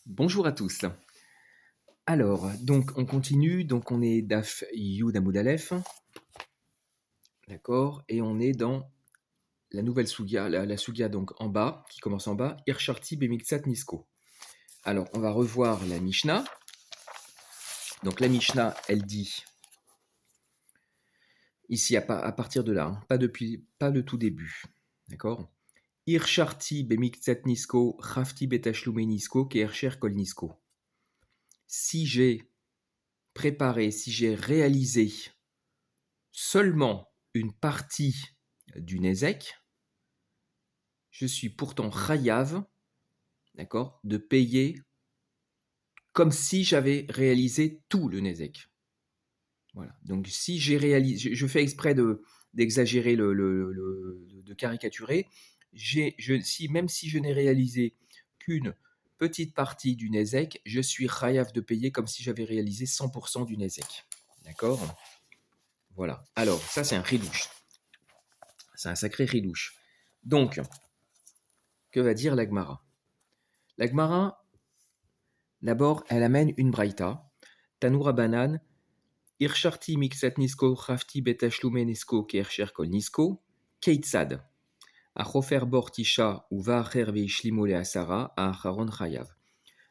Bonjour à tous. Alors, donc on continue, donc on est Daf Yud Amud Aleph, d'accord, et on est dans la nouvelle Sugia, la Sugia donc en bas, qui commence en bas, Ircharti Bemiktsat Nisko. Alors, on va revoir la Mishnah. Donc la Mishnah, elle dit, ici à partir de là, hein, pas le tout début, d'accord. Ircharti Bemiktsat Nisko, Chafti Betashlume Nisko, Keersher Kol Nisko. Si j'ai préparé, si j'ai réalisé seulement une partie du Nezek, je suis pourtant chayav, d'accord, de payer comme si j'avais réalisé tout le Nezek. Voilà. Donc si j'ai réalisé, je fais exprès d'exagérer de caricaturer. Même si je n'ai réalisé qu'une petite partie du Nezek, je suis chayav de payer comme si j'avais réalisé 100% du Nezek. D'accord. Voilà. Alors, ça, c'est un ridouche. C'est un sacré ridouche. Donc, que va dire l'Agmara? L'Agmara, d'abord, elle amène une braïta. Tanoura banan, Ircharti mixat nisko, chafti betashlume nisko, kersher kol nisko, keitzad. Achofer bor tisha ou vaacher veishlimole asara, acharon chayav.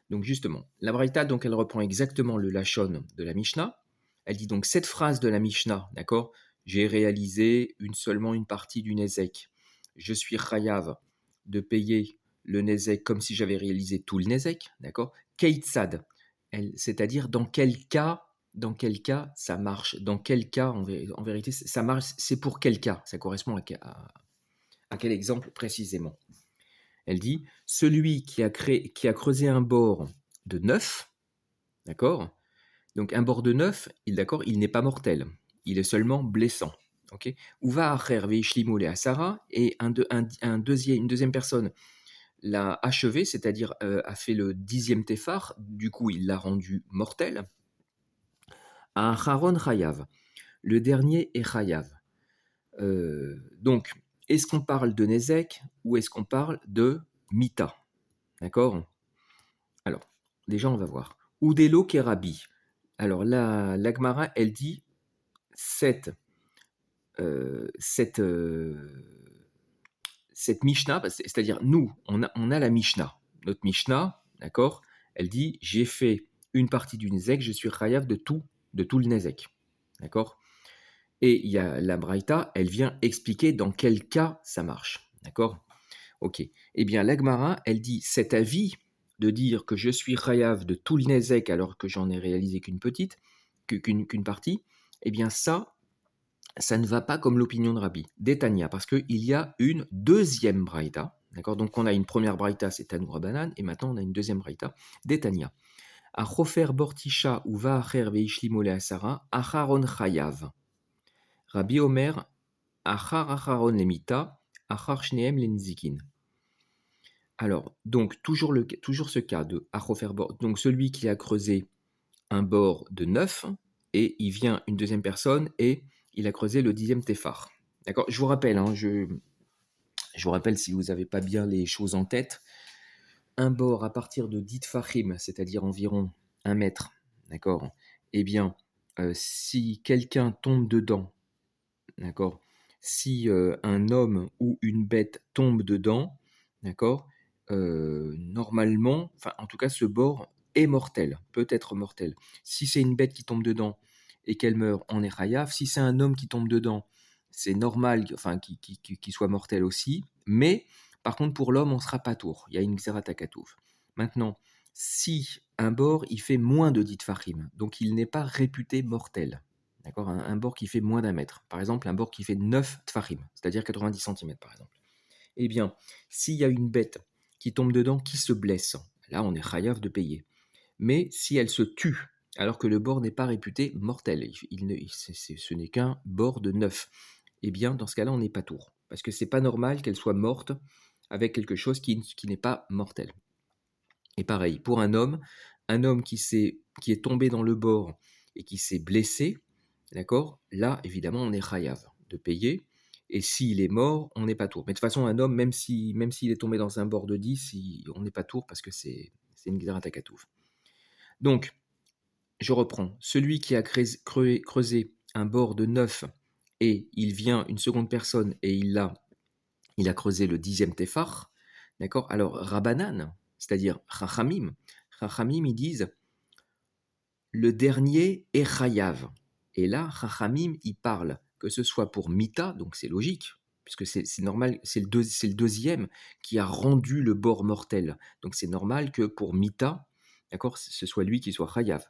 Donc justement, la braïta, donc elle reprend exactement le lachon de la Mishnah. Elle dit donc cette phrase de la Mishnah, d'accord? J'ai réalisé seulement une partie du Nezek. Je suis chayav de payer le Nezek comme si j'avais réalisé tout le Nezek, d'accord? Keitzad, c'est-à-dire dans quel cas ça marche, dans quel cas en vérité ça marche, c'est pour quel cas, ça correspond à quel exemple précisément. Elle dit, celui qui a creusé un bord de 9, d'accord? Donc un bord de 9, d'accord, il n'est pas mortel, il est seulement blessant. Ok. Ou va acher veishlimole asara, et une deuxième personne l'a achevé, c'est-à-dire a fait le 10e tefar, du coup il l'a rendu mortel. Un charon chayav, le dernier est chayav. Donc, est-ce qu'on parle de Nezek ou est-ce qu'on parle de Mita? D'accord. Alors, déjà, on va voir. Udelo Kerabi. Alors, l'Agmara, elle dit cette, euh, cette, euh, cette Mishnah, c'est-à-dire nous, on a la Mishnah. Notre Mishnah, d'accord, elle dit j'ai fait une partie du Nezek, je suis Chayav de tout le Nezek. D'accord. Et il y a la Braïta, elle vient expliquer dans quel cas ça marche. D'accord. Ok. Eh bien, l'Agmara, elle dit cet avis de dire que je suis chayav de tout le nezek alors que j'en ai réalisé qu'une petite, qu'une partie, eh bien ça ne va pas comme l'opinion de Rabbi, d'Etania, parce qu'il y a une deuxième braïta, d'accord. Donc on a une première braïta, c'est Tanoura Banan, et maintenant on a une deuxième braïta, d'Etania. Achofer bortisha ou vaacher veishlimole asara, acharon chayav. Rabbi Omer, achar acharon lemita, achar shneem lenzikin. Alors, donc, toujours ce cas de Achofer bord, donc celui qui a creusé un bord de 9, et il vient une deuxième personne, et il a creusé le 10e Téphar. D'accord. Je vous rappelle, hein, je vous rappelle si vous n'avez pas bien les choses en tête, un bord à partir de 10 Tfachim, c'est-à-dire environ 1 mètre, d'accord, eh bien, si quelqu'un tombe dedans, d'accord, si un homme ou une bête tombe dedans, d'accord, normalement, enfin en tout cas ce bord est mortel, peut être mortel. Si c'est une bête qui tombe dedans et qu'elle meurt, on est chayav. Si c'est un homme qui tombe dedans, c'est normal, enfin qu'il soit mortel aussi, mais par contre pour l'homme on sera pas tour, il y a une xérat akatouf. Maintenant, si un bord il fait moins de 10 tfachim, donc il n'est pas réputé mortel. D'accord, un bord qui fait moins d'un mètre. Par exemple, un bord qui fait 9 tfachim, c'est-à-dire 90 centimètres par exemple. Eh bien, s'il y a une bête qui tombe dedans, qui se blesse, là on est chayav de payer. Mais si elle se tue, alors que le bord n'est pas réputé mortel, ce n'est qu'un bord de 9, eh bien dans ce cas-là on n'est pas tour. Parce que c'est pas normal qu'elle soit morte avec quelque chose qui n'est pas mortel. Et pareil, pour un homme qui est tombé dans le bord et qui s'est blessé, d'accord, là, évidemment, on est chayav de payer. Et s'il est mort, on n'est pas tour. Mais de toute façon, un homme, même s'il est tombé dans un bord de 10, on n'est pas tour parce que c'est c'était une Gzerat HaKatuv. Donc, je reprends. Celui qui a creusé un bord de 9 et il vient une seconde personne et il a creusé le 10e Tefar, d'accord. Alors, Rabbanan, c'est-à-dire Chachamim, ils disent le dernier est Chayav. Et là, Chachamim, il parle que ce soit pour Mita, donc c'est logique, puisque c'est normal, c'est le deuxième qui a rendu le bord mortel. Donc c'est normal que pour Mita, d'accord, ce soit lui qui soit Chayav.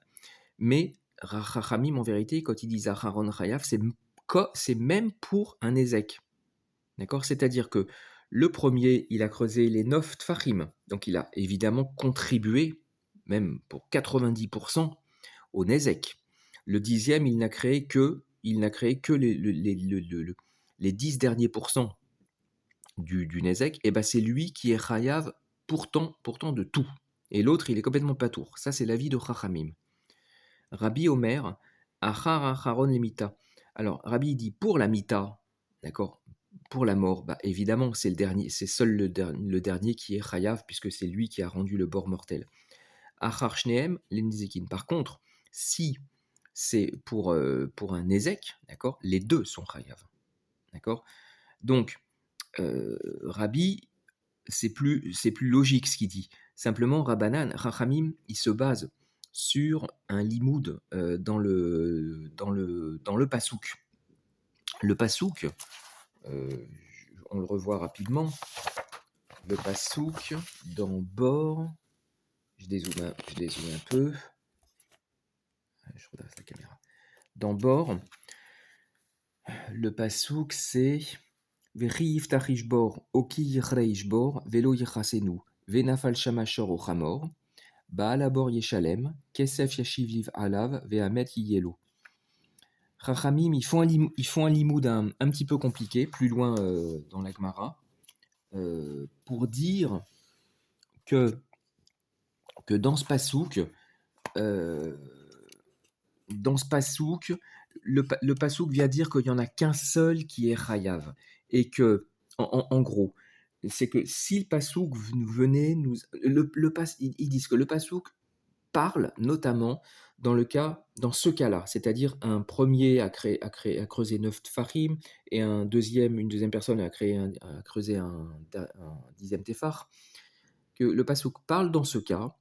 Mais Chachamim, en vérité, quand ils disent Aharon Chayav, c'est même pour un Ézek. D'accord. C'est-à-dire que le premier, il a creusé les 9 Tfachim. Donc il a évidemment contribué, même pour 90%, au Nézek. Le 10e, il n'a créé que les 10 derniers pourcents du Nézek. Et ben c'est lui qui est Chayav pourtant de tout. Et l'autre, il est complètement patour. Ça, c'est l'avis de Chachamim. Rabbi Omer, Achar Acharon les Mita. Alors, Rabbi dit pour la Mita, d'accord, pour la mort, bah, évidemment, c'est le dernier, c'est seul le dernier qui est Chayav, puisque c'est lui qui a rendu le bord mortel. Achar Shneem, les Nizikin. Par contre, si c'est pour un Nézek, d'accord, les deux sont Chayav. D'accord. Donc, Rabbi, c'est plus logique ce qu'il dit. Simplement, Rabbanan, Chachamim, il se base sur un limoud dans le pasouk. Le pasouk, on le revoit rapidement. Le pasouk dans Bor, je dézoome un peu. Je redresse la caméra. Dans Bor, le pasouk c'est Vechi yiftach bor, oki yichreish bor, velo yichasenu, venafal shamashor o chamor. Baalabor Yeshalem, Kesef Yashivliv Alav, Vehamet Yiyelo. Chachamim, ils font un limoud un petit peu compliqué, plus loin dans la Gemara, pour dire que dans ce pasouk, le pasouk vient dire qu'il n'y en a qu'un seul qui est Chayav. Et que, en gros, c'est que si le pasouk venait nous. Ils disent que le pasouk parle notamment dans ce cas-là, c'est-à-dire un premier a creusé 9 tfachim et une deuxième personne a creusé un 10e tefar, que le pasouk parle dans ce cas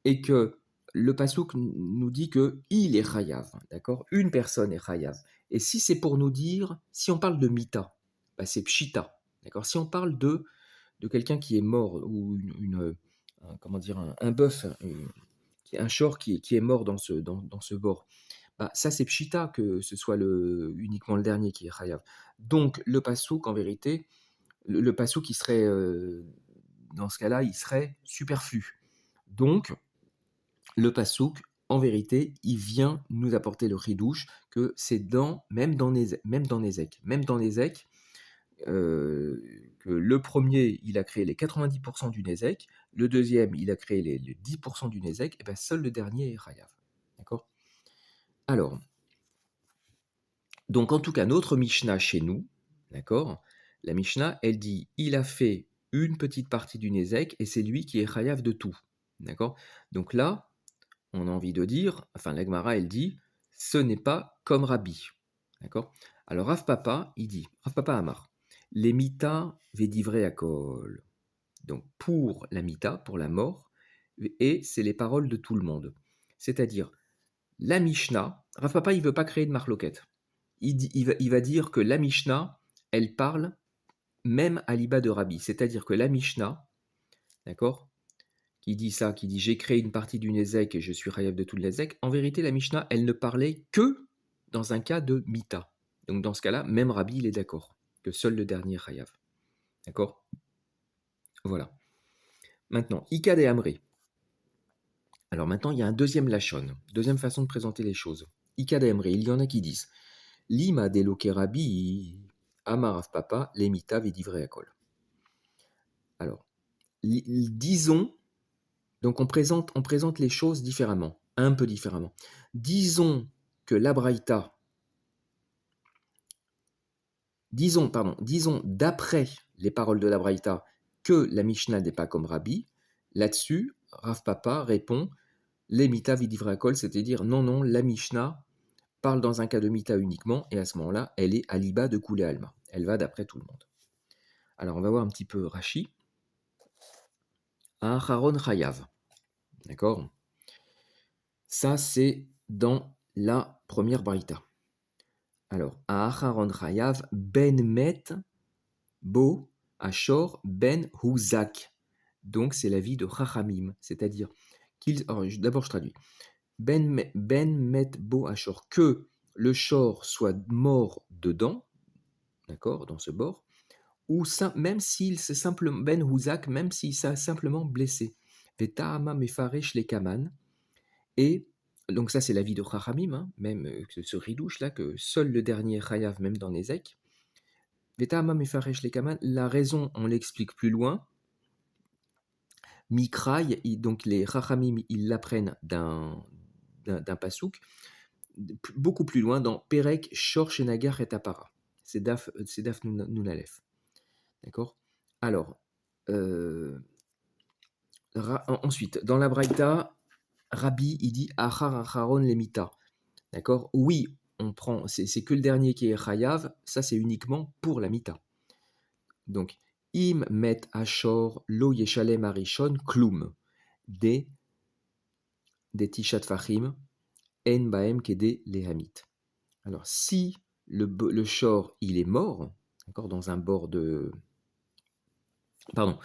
et que le pasouk nous dit que il est chayav, d'accord. Une personne est chayav. Et si c'est pour nous dire, si on parle de mita, bah c'est pshita, d'accord. Si on parle de quelqu'un qui est mort ou comment dire un bœuf, un shor qui est mort dans ce bord, bah, ça c'est pshita que ce soit uniquement le dernier qui est chayav. Donc le pasouk en vérité, le pasouk qui serait dans ce cas-là, il serait superflu. Donc le pasouk en vérité, il vient nous apporter le ridouche que c'est même dans Nézek, que le premier, il a créé les 90% du Nézek, le deuxième, il a créé les 10% du Nézek, et bien seul le dernier est Chayav. D'accord. Alors, donc en tout cas, notre Mishnah chez nous, d'accord, la Mishnah, elle dit, il a fait une petite partie du Nézek, et c'est lui qui est Chayav de tout. D'accord. Donc là, on a envie de dire, enfin la Gemara, elle dit, ce n'est pas comme Rabbi. D'accord. Alors Rav Papa, il dit, Rav Papa Amar, les mita védivré à kol. Donc pour la mita, pour la mort, et c'est les paroles de tout le monde. C'est-à-dire, la Mishnah, Rav Papa, il ne veut pas créer de marloquette. Il va dire que la Mishnah, elle parle même à l'iba de Rabbi. C'est-à-dire que la Mishnah, d'accord, qui dit ça, qui dit j'ai créé une partie du Nézek et je suis Chayav de tout le Nézek, en vérité, la Mishnah, elle ne parlait que dans un cas de mita. Donc dans ce cas-là, même Rabbi, il est d'accord, que seul le dernier est Chayav. D'accord. Voilà. Maintenant, Ikad et Amré. Alors maintenant, il y a un deuxième lachon, deuxième façon de présenter les choses. Ikad et Amré, il y en a qui disent Lima deloke Rabbi, Amarav Papa, Lemita Vedivre Akol. Alors, disons, donc on présente les choses différemment, un peu différemment. Disons que la Braïta, disons d'après les paroles de la Braïta, que la Mishnah n'est pas comme Rabbi. Là-dessus, Rav Papa répond les mita vidivrakol, c'est-à-dire non, non, la Mishnah parle dans un cas de mita uniquement, et à ce moment-là, elle est aliba de Koulé Alma. Elle va d'après tout le monde. Alors, on va voir un petit peu Rashi. Aharon Chayav. D'accord? Ça, c'est dans la première braïta. Alors, Aharon Chayav ben met bo ashor ben huzak. Donc, c'est l'avis de Chachamim, c'est-à-dire d'abord je traduis. Ben met bo ashor, que le shor soit mort dedans, d'accord, dans ce bord, ou même s'il s'est simplement ben huzak, même s'il s'est simplement blessé. Veta'ama mefaresh le kaman. Et donc ça c'est l'avis de Chachamim, hein, même ce ridouche là, que seul le dernier chayav, même dans Nezek. Veta'ama mefaresh le kaman, la raison on l'explique plus loin. Mikraï, donc les Chachamim ils l'apprennent d'un pasouk, beaucoup plus loin dans Perek Shor Shenagar et Apara. C'est Daf Nunalef. D'accord. Alors, ensuite, dans la Braïta, Rabbi, il dit Achar Acharon Lemita. D'accord. Oui, on prend, c'est que le dernier qui est Chayav, ça c'est uniquement pour la Mita. Donc, Im Met Ashor Lo Yeshalem Arishon Klum. Des Tishat Fachim En Baem Kede Lehamit. Alors, si le shor, il est mort, d'accord, dans un bord de... Pardon,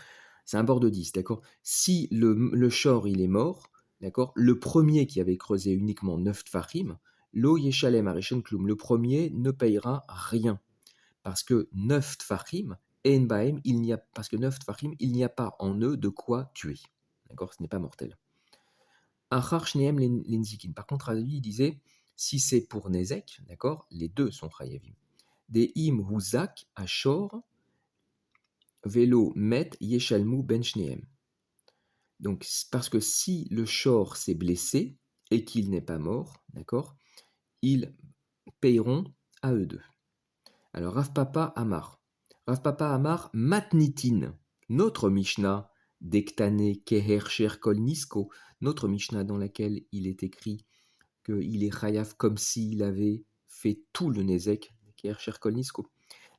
c'est un bord de 10, d'accord. Si le shor, il est mort, d'accord, le premier qui avait creusé uniquement 9 tfachim, lo yeshalem arishon klum, le premier ne payera rien. Parce que 9 tfachim, en baem, parce que 9 tfachim, il n'y a pas en eux de quoi tuer. D'accord, ce n'est pas mortel. Achar shneem linzikin. Par contre, lui, il disait, si c'est pour Nezek, d'accord, les deux sont chayavim. Des im huzak ashor velo met yeshalmu ben shneem. Donc, parce que si le shor s'est blessé et qu'il n'est pas mort, d'accord, ils payeront à eux deux. Alors, Rav Papa Amar. Rav Papa Amar matnitin. Notre Mishnah, Dektane Keher Sher Kol Nisko, notre Mishnah dans laquelle il est écrit qu'il est chayav comme s'il avait fait tout le nezek, Keher Sher Kol Nisko.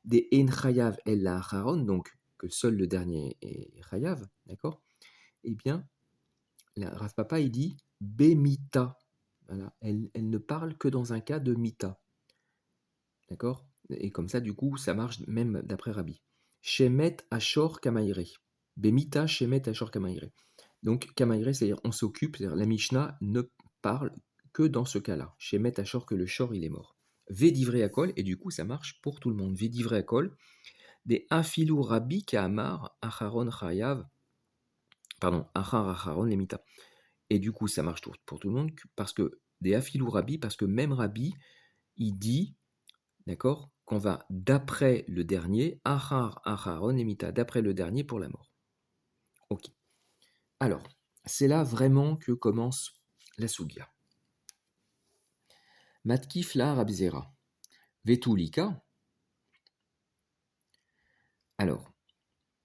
Des En chayav El Acharon, donc que seul le dernier est chayav, d'accord. Eh bien, Rav Papa, il dit Bemita. Voilà. Elle ne parle que dans un cas de mita. D'accord. Et comme ça, du coup, ça marche même d'après Rabbi. Shemet Ashor Kamaire. Bemita Shemet Ashor Kamaire. Donc, Kamaire, c'est-à-dire on s'occupe, c'est-à-dire la Mishnah ne parle que dans ce cas-là. Shemet Ashor, que le shor, il est mort. Védivré Akol, et du coup, ça marche pour tout le monde. Védivré Akol, des Afilou Rabbi Kaamar Acharon Chayav. Pardon, Achar Acharon Lemita. Et du coup, ça marche pour tout le monde, parce que des Afilou Rabbi, parce que même Rabbi, il dit, d'accord, qu'on va d'après le dernier, Achar Acharon Emita, d'après le dernier pour la mort. Ok. Alors, c'est là vraiment que commence la Sugia. Matkif la Rabzera. Vetulika. Alors,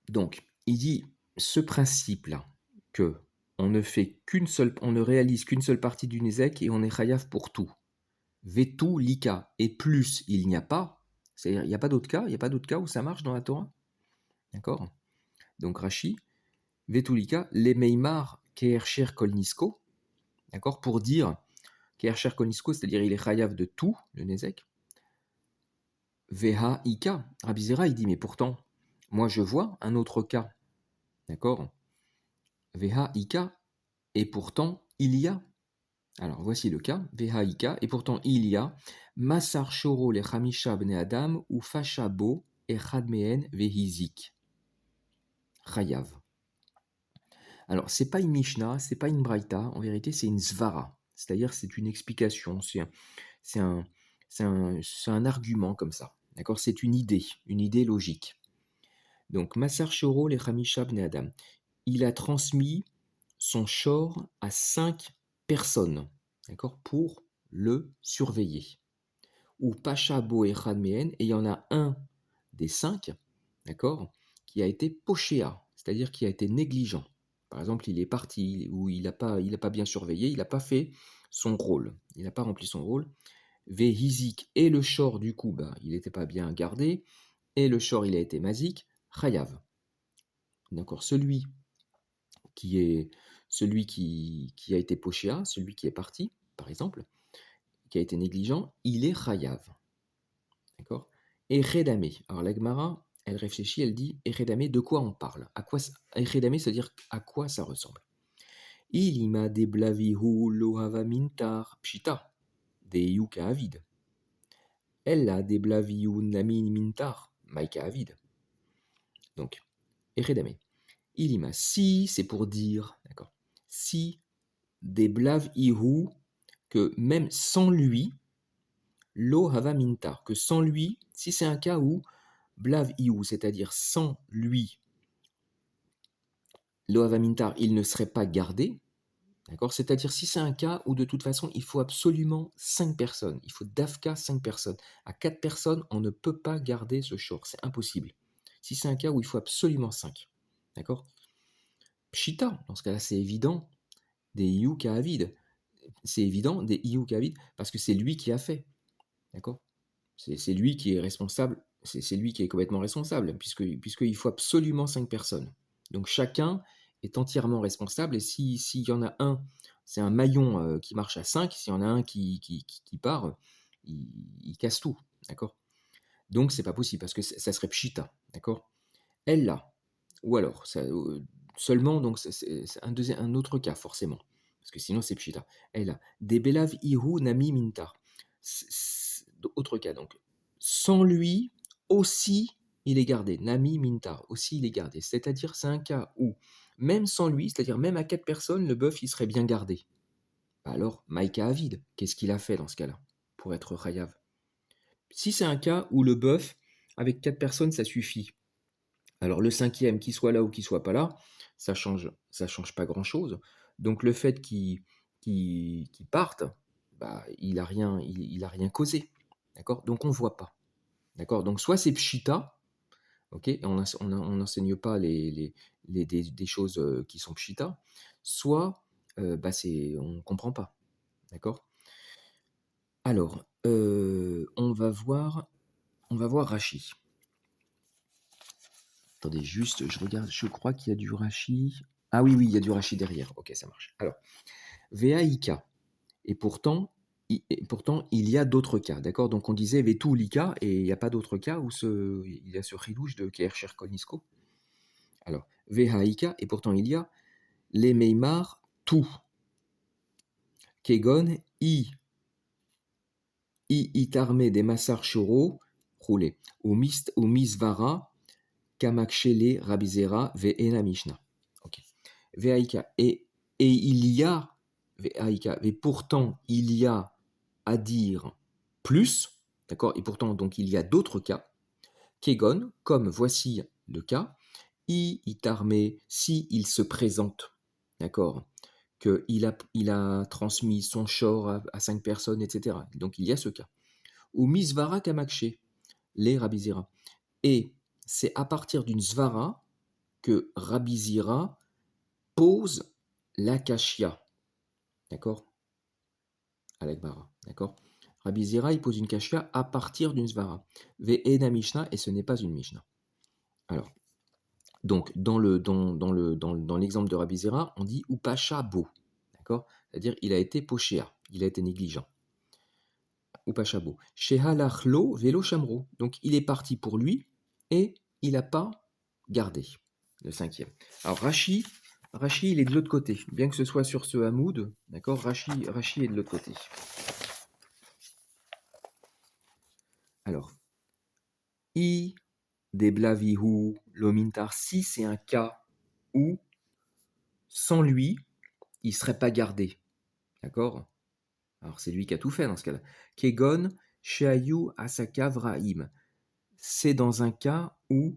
donc, il dit ce principe-là, que on ne réalise qu'une seule partie du Nezek et on est chayav pour tout. Vetu lika, et plus il n'y a pas, c'est-à-dire il n'y a pas d'autre cas où ça marche dans la Torah. D'accord. Donc Rashi, Vetu lika, les meimar keersher kol nisko, d'accord, pour dire keersher kol nisko, c'est-à-dire il est chayav de tout, le Nezek. Veha ika, Rabbi Zera, il dit, mais pourtant, moi je vois un autre cas, d'accord. Veha ika, et pourtant il y a. Alors voici le cas, Vehaïka, et pourtant il y a Masar Shoro le Chamisha bne Adam ou Fashabo et Chadmeen Vehizik. Chayav. Alors c'est pas une Mishnah, c'est pas une Braïta, en vérité c'est une Svara, c'est-à-dire c'est une explication, c'est un argument comme ça, d'accord. C'est une idée logique. Donc Masar Shoro le Chamisha bne Adam, il a transmis son shor à 5 personnes, d'accord, pour le surveiller. Ou Pacha Bo Echad Mehen, et il y en a un des 5, d'accord, qui a été pochéa, c'est-à-dire qui a été négligent. Par exemple, il est parti ou il a pas bien surveillé, il n'a pas fait son rôle, il n'a pas rempli son rôle. Vehizik et le shor du coup, bah, il n'était pas bien gardé et le shor il a été mazik, chayav. D'accord, qui est qui a été pochéa, celui qui est parti, par exemple, qui a été négligent, il est chayav. D'accord. Et redame. Alors la Gemara, elle réfléchit, elle dit et redame, de quoi on parle? À quoi redame, c'est-à-dire à quoi ça ressemble? Ilima de blavihu lohava mintar pshita de yuka avid. Ella de blavihu namin mintar maika avid. Donc, et redame. Ilima, si c'est pour dire, d'accord, si des blav ihu, que même sans lui, lo hava mintar, que sans lui, si c'est un cas où blav ihu, c'est-à-dire sans lui, lo hava mintar, il ne serait pas gardé, d'accord, c'est-à-dire si c'est un cas où de toute façon il faut absolument 5 personnes, il faut d'Afka 5 personnes. À 4 personnes, on ne peut pas garder ce short, c'est impossible. Si c'est un cas où il faut absolument 5, d'accord. Pshita, dans ce cas-là, c'est évident, des Yuka Avid. C'est évident, des Yuka Avid, parce que c'est lui qui a fait. D'accord. C'est lui qui est responsable, c'est lui qui est complètement responsable, puisqu'il faut absolument 5 personnes. Donc chacun est entièrement responsable, et s'il y en a un, c'est un maillon qui marche à 5, s'il y en a un qui part, il casse tout. D'accord. Donc c'est pas possible, parce que ça serait pshita. D'accord. Elle là. Ou alors, seulement, donc c'est un autre cas, forcément. Parce que sinon, c'est pshita. Elle a des belav ihu nami mintar. Autre cas, donc. Sans lui, aussi, il est gardé. Nami mintar, aussi, il est gardé. C'est-à-dire, c'est un cas où, même sans lui, c'est-à-dire même à 4 personnes, le bœuf, il serait bien gardé. Alors, Maïka Avid, qu'est-ce qu'il a fait dans ce cas-là, pour être Chayav? Si c'est un cas où le bœuf, avec 4 personnes, ça suffit. Alors le cinquième, qu'il soit là ou qu'il soit pas là, ça change pas grand-chose. Donc le fait qu'il parte, bah, il a rien causé. D'accord. Donc on voit pas. D'accord. Donc soit c'est pshita, ok, et on n'enseigne pas des choses qui sont pshita, soit bah, on comprend pas. D'accord. Alors on va voir Rashi. Attendez, juste, je regarde, je crois qu'il y a du Rashi. Ah oui, oui, il y a du Rashi derrière. Ok, ça marche. Alors, Veaïka. Et pourtant, il y a d'autres cas, d'accord. Donc on disait Vetu Lika, et il n'y a pas d'autres cas où il y a ce ridouche de Kersher Konisko. Alors, Vehaïka, et pourtant il y a les Meimar tout. Kegon, itarme des Massar Shoro, roulé. Ou Misvara, Kamakshele Rabizera, Ve'ena Mishnah. Ok. Veaïka. Et il y a, Veaïka, et pourtant il y a à dire plus, d'accord, et pourtant donc il y a d'autres cas, Kegon, comme voici le cas, itarme, si il se présente, d'accord, qu'il a transmis son shor à 5 personnes, etc. Donc il y a ce cas. Ou misvara kamakshe, les rabizera. Et c'est à partir d'une svara que Rabizira pose l'akashia, d'accord, à l'Agmara, d'accord. Rabbi Zira, il pose une kashia à partir d'une svara. Ve'ena Mishnah, et ce n'est pas une Mishnah. Alors, donc, dans l'exemple de Rabbi Zira, on dit Upasha bo, d'accord. C'est-à-dire, il a été pochéa, il a été négligent. Upasha bo. Sheha lachlo velo shamro. Donc, il est parti pour lui, et il n'a pas gardé. Le cinquième. Alors, Rashi, il est de l'autre côté. Bien que ce soit sur ce Hamoud, d'accord, Rashi est de l'autre côté. Alors, I des blavihu lomintar, si c'est un cas où, sans lui, il ne serait pas gardé. D'accord. Alors, c'est lui qui a tout fait dans ce cas-là. Kegon, Sheayu, Asaka, Vrahim. C'est dans un cas où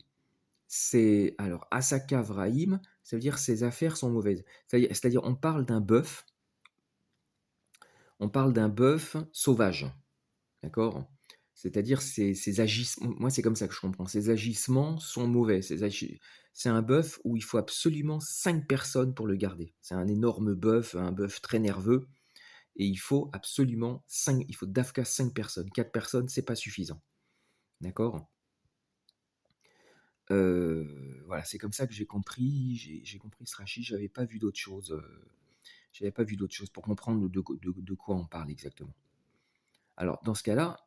c'est. Alors, Asaka, Vrahim, ça veut dire ses affaires sont mauvaises. C'est-à-dire, on parle d'un bœuf. On parle d'un bœuf sauvage. D'accord. C'est-à-dire ces agissements, moi c'est comme ça que je comprends, ces agissements sont mauvais. C'est un bœuf où il faut absolument 5 personnes pour le garder. C'est un énorme bœuf, un bœuf très nerveux, et il faut absolument 5, il faut d'Afka 5 personnes. 4 personnes, c'est pas suffisant. D'accord. Voilà, c'est comme ça que j'ai compris, j'ai compris ce rachis, j'avais pas vu d'autre chose. J'avais pas vu d'autre chose pour comprendre de quoi on parle exactement. Alors, dans ce cas-là,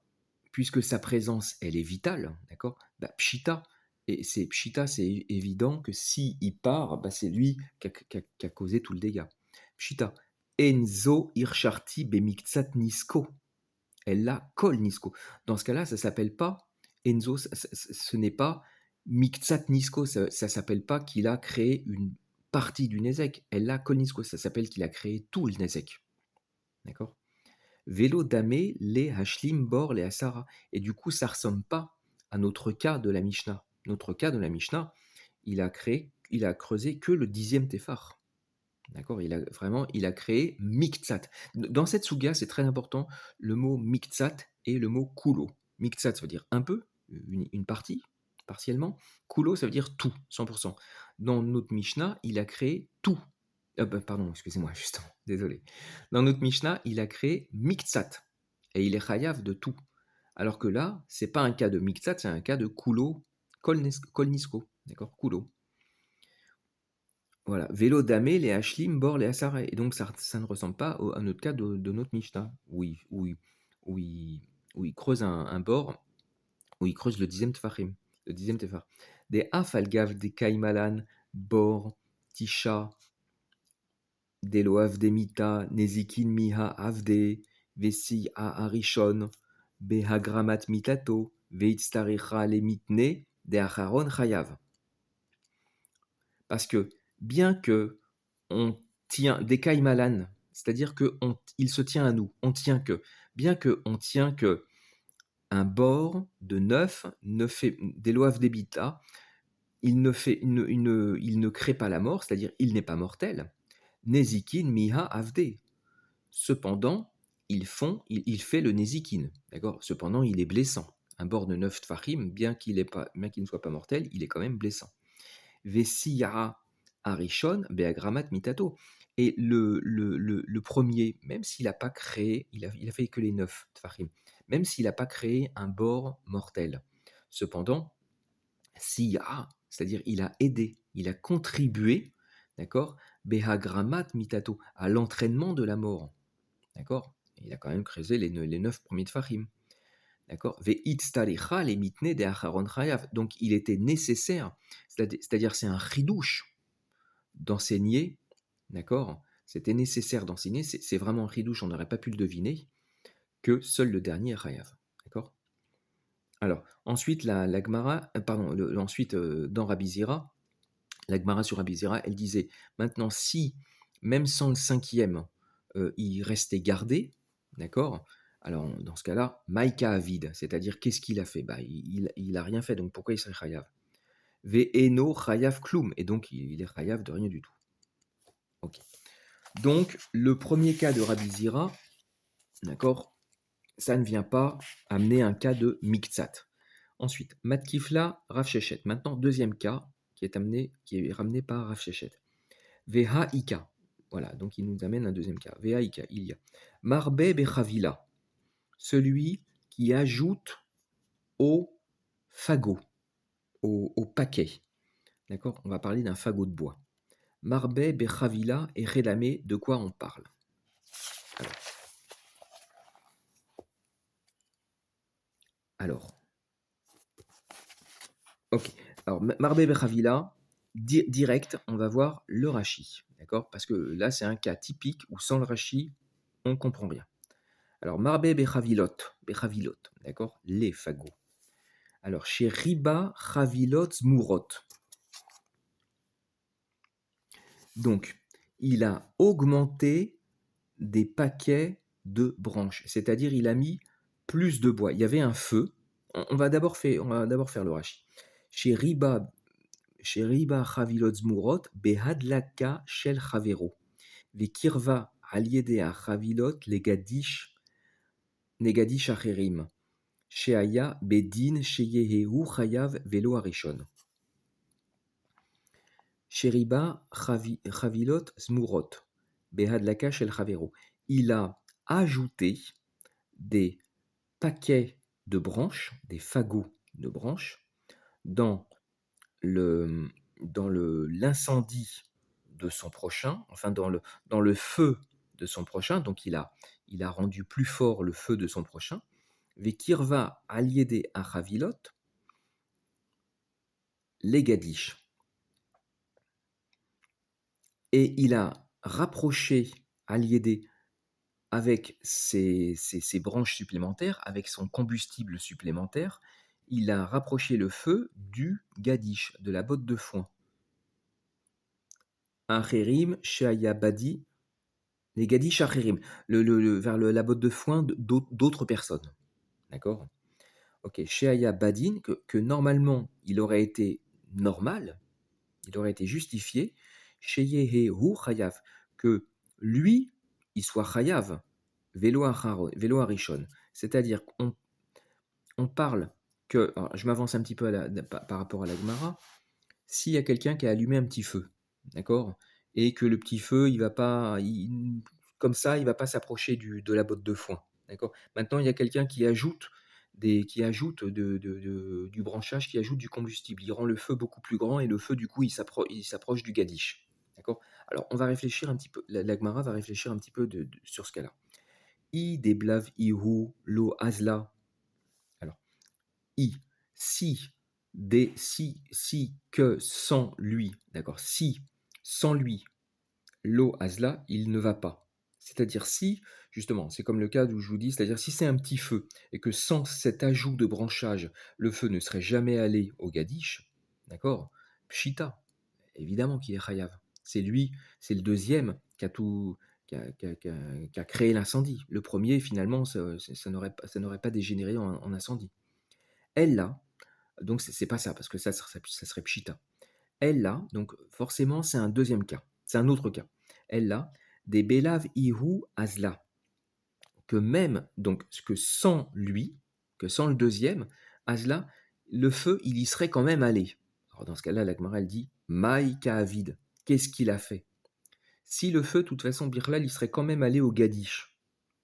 puisque sa présence, elle est vitale, d'accord, bah, Pshita, et c'est Pshita, c'est évident que si il part, bah, c'est lui qui a causé tout le dégât. Pshita, Enzo Ircharti Bemiktsat Nisko. Elle l'a kol Nisko. Dans ce cas-là, ça s'appelle pas Enzo, ce n'est pas Miktsat Nisko, ça s'appelle pas qu'il a créé une partie du Nezek. Elle l'a kol Nisko, ça s'appelle qu'il a créé tout le Nezek. D'accord. Vélo damé, les hashlim bor, les asara. Et du coup, ça ne ressemble pas à notre cas de la Mishnah. Notre cas de la Mishnah, il a creusé que le 10e téphar. D'accord. Il a créé miktsat. Dans cette souga, c'est très important, le mot miktsat et le mot kulo. Miktsat, ça veut dire un peu, une partie, partiellement. Kulo, ça veut dire tout, 100%. Dans notre Mishnah, il a créé tout. Pardon, excusez-moi, justement, désolé. Dans notre Mishnah, il a créé miktsat, et il est chayav de tout. Alors que là, c'est pas un cas de miktsat, c'est un cas de kulo, kolnisko, d'accord, kulo. Voilà, vélo damé, les hashlim, bor, les asare. Et donc, ça ne ressemble pas à notre cas de notre Mishnah, où il creuse un bord, où il creuse le 10e tefachim, le 10e tefar. Des afalgav, des kaimalan, bor, tisha, Delo avdemita, nezikin miha avde, vesi a arishon, behagramat mitato, veitztaricha lemitne, de acharon chayav. Parce que bien que on tient des kaimalan, c'est-à-dire que il se tient à nous, on tient que, bien que on tient que un bord de 9 ne fait des loav debita, il ne crée pas la mort, c'est-à-dire il n'est pas mortel. Nezikin miha avde. Cependant, il fait le Nézikin, d'accord. Cependant, il est blessant. Un bord de 9 tfachim, bien qu'il ne soit pas mortel, il est quand même blessant. Vesiyara Arishon, Beagramat Mitato. Et le premier, même s'il n'a pas créé, il a fait que les 9 tfachim, même s'il n'a pas créé un bord mortel. Cependant, Siyara, c'est-à-dire il a aidé, il a contribué, d'accord, Behagramat Mitato, à l'entraînement de la mort. D'accord. Il a quand même creusé les 9 premiers Tfachim. D'accord. Ve'itztaricha les mitne de Acharon Chayav. Donc il était nécessaire, c'est-à-dire c'est un chidouche d'enseigner, d'accord. C'était nécessaire d'enseigner, c'est vraiment un chidouche, on n'aurait pas pu le deviner, que seul le dernier est Chayav. D'accord. Alors, ensuite, la Gemara, ensuite, dans Rabbi Zira, la Gemara sur Rabbi Zira, elle disait, maintenant, si, même sans le 5e, il restait gardé, d'accord. Alors, dans ce cas-là, Maïka Avid, c'est-à-dire qu'est-ce qu'il a fait, bah, il a rien fait, donc pourquoi il serait Chayav. Ve'eno Chayav Klum, et donc il est Chayav de rien du tout. Ok. Donc, le premier cas de Rabbi Zira, d'accord, ça ne vient pas amener un cas de Miktsat. Ensuite, Matkifla, Rav Shechet. Maintenant, deuxième cas qui est ramené par Rav Shechet. Veha Ika. Voilà, donc il nous amène un deuxième cas. Veha Ika, il y a Marbe Bechavila, celui qui ajoute au fagot, au paquet. D'accord. On va parler d'un fagot de bois. Marbe Bechavila et Redame, de quoi on parle. Alors, ok. Alors, Marbe Bechavila, direct, on va voir le Rashi. D'accord. Parce que là, c'est un cas typique où sans le Rashi, on ne comprend rien. Alors, Marbe Bechavilot, d'accord, les fagots. Alors, chez Riba Chavilot Zmurot. Donc, il a augmenté des paquets de branches, c'est-à-dire il a mis plus de bois. Il y avait un feu. On va d'abord faire le Rashi. Chez Riba Chavilot Zmurot, Behadlaka Shel Chavero, Vekirva Aliedea Chavilot Negadish Acherim. Sheaya bedin sheyehehu chayav velo arishon. Sheriba chavilot zmurot. Behadlaka shel chavero. Il a ajouté des paquets de branches, des fagots de branches, dans le l'incendie de son prochain, enfin dans le feu de son prochain. Donc il a rendu plus fort le feu de son prochain. Vekirva aliede achavilot, les gadish. Et il a rapproché aliede avec ses branches supplémentaires, avec son combustible supplémentaire, il a rapproché le feu du gadish, de la botte de foin. Acherim, Shayabadi, les gadish acherim, vers la botte de foin d'autres personnes. D'accord? Ok, Shayabadin, que normalement il aurait été normal, il aurait été justifié, Sheyehehu chayav, que lui, il soit chayav, velo arishon. C'est-à-dire qu'on parle que, alors, je m'avance un petit peu par rapport à la Gemara, s'il y a quelqu'un qui a allumé un petit feu, d'accord, et que le petit feu, il va pas, comme ça, il va pas s'approcher de la botte de foin, d'accord. Maintenant, il y a quelqu'un qui ajoute du branchage, qui ajoute du combustible, il rend le feu beaucoup plus grand et le feu, du coup, il s'approche du gadish, d'accord. Alors, on va réfléchir un petit peu, la Gemara va réfléchir un petit peu sur ce cas-là. I deblav ihu lo azla. Alors, I, si que sans lui, d'accord, si sans lui, l'eau azla, il ne va pas. C'est-à-dire si, justement, c'est comme le cas où je vous dis, c'est-à-dire si c'est un petit feu et que sans cet ajout de branchage, le feu ne serait jamais allé au gadish, d'accord, pshita, évidemment qu'il est chayav. C'est lui, c'est le deuxième qui a tout, qui a créé l'incendie. Le premier, finalement, ça n'aurait pas dégénéré en incendie. Elle là, donc c'est pas ça, parce que ça serait pshita. Elle là, donc forcément c'est un deuxième cas, c'est un autre cas. Elle là, des belav ihu azla, que même, donc que sans lui, que sans le deuxième, azla, le feu, il y serait quand même allé. Alors dans ce cas-là, la Gemara, elle dit, maïka avid, qu'est-ce qu'il a fait? Si le feu, de toute façon, Birlal, il serait quand même allé au gadish,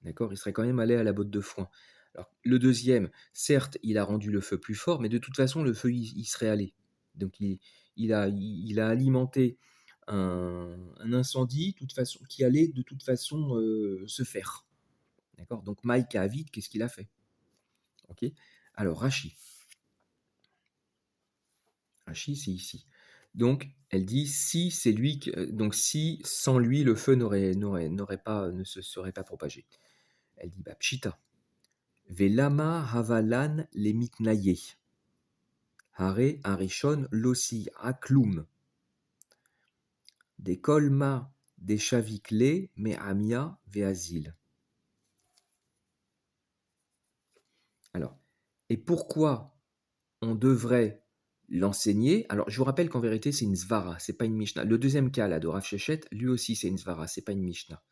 d'accord, il serait quand même allé à la botte de foin. Alors, le deuxième, certes, il a rendu le feu plus fort, mais de toute façon, le feu, il serait allé. Donc, il a alimenté un incendie toute façon, qui allait de toute façon se faire. D'accord. Donc, Mike a vite, qu'est-ce qu'il a fait? Ok. Alors, Rachi, c'est ici. Donc, elle dit si c'est lui, donc si sans lui le feu ne se serait pas propagé. Elle dit bah pshita. Velama havalan le mitnaye. Hare arishon losi aklum. Des kolma des chavikle me amia veazil. Alors, et pourquoi on devrait l'enseigner? Alors, je vous rappelle qu'en vérité, c'est une svara, c'est pas une mishnah. Le deuxième cas là de Rav Shechet, lui aussi, c'est une svara, c'est pas une mishnah.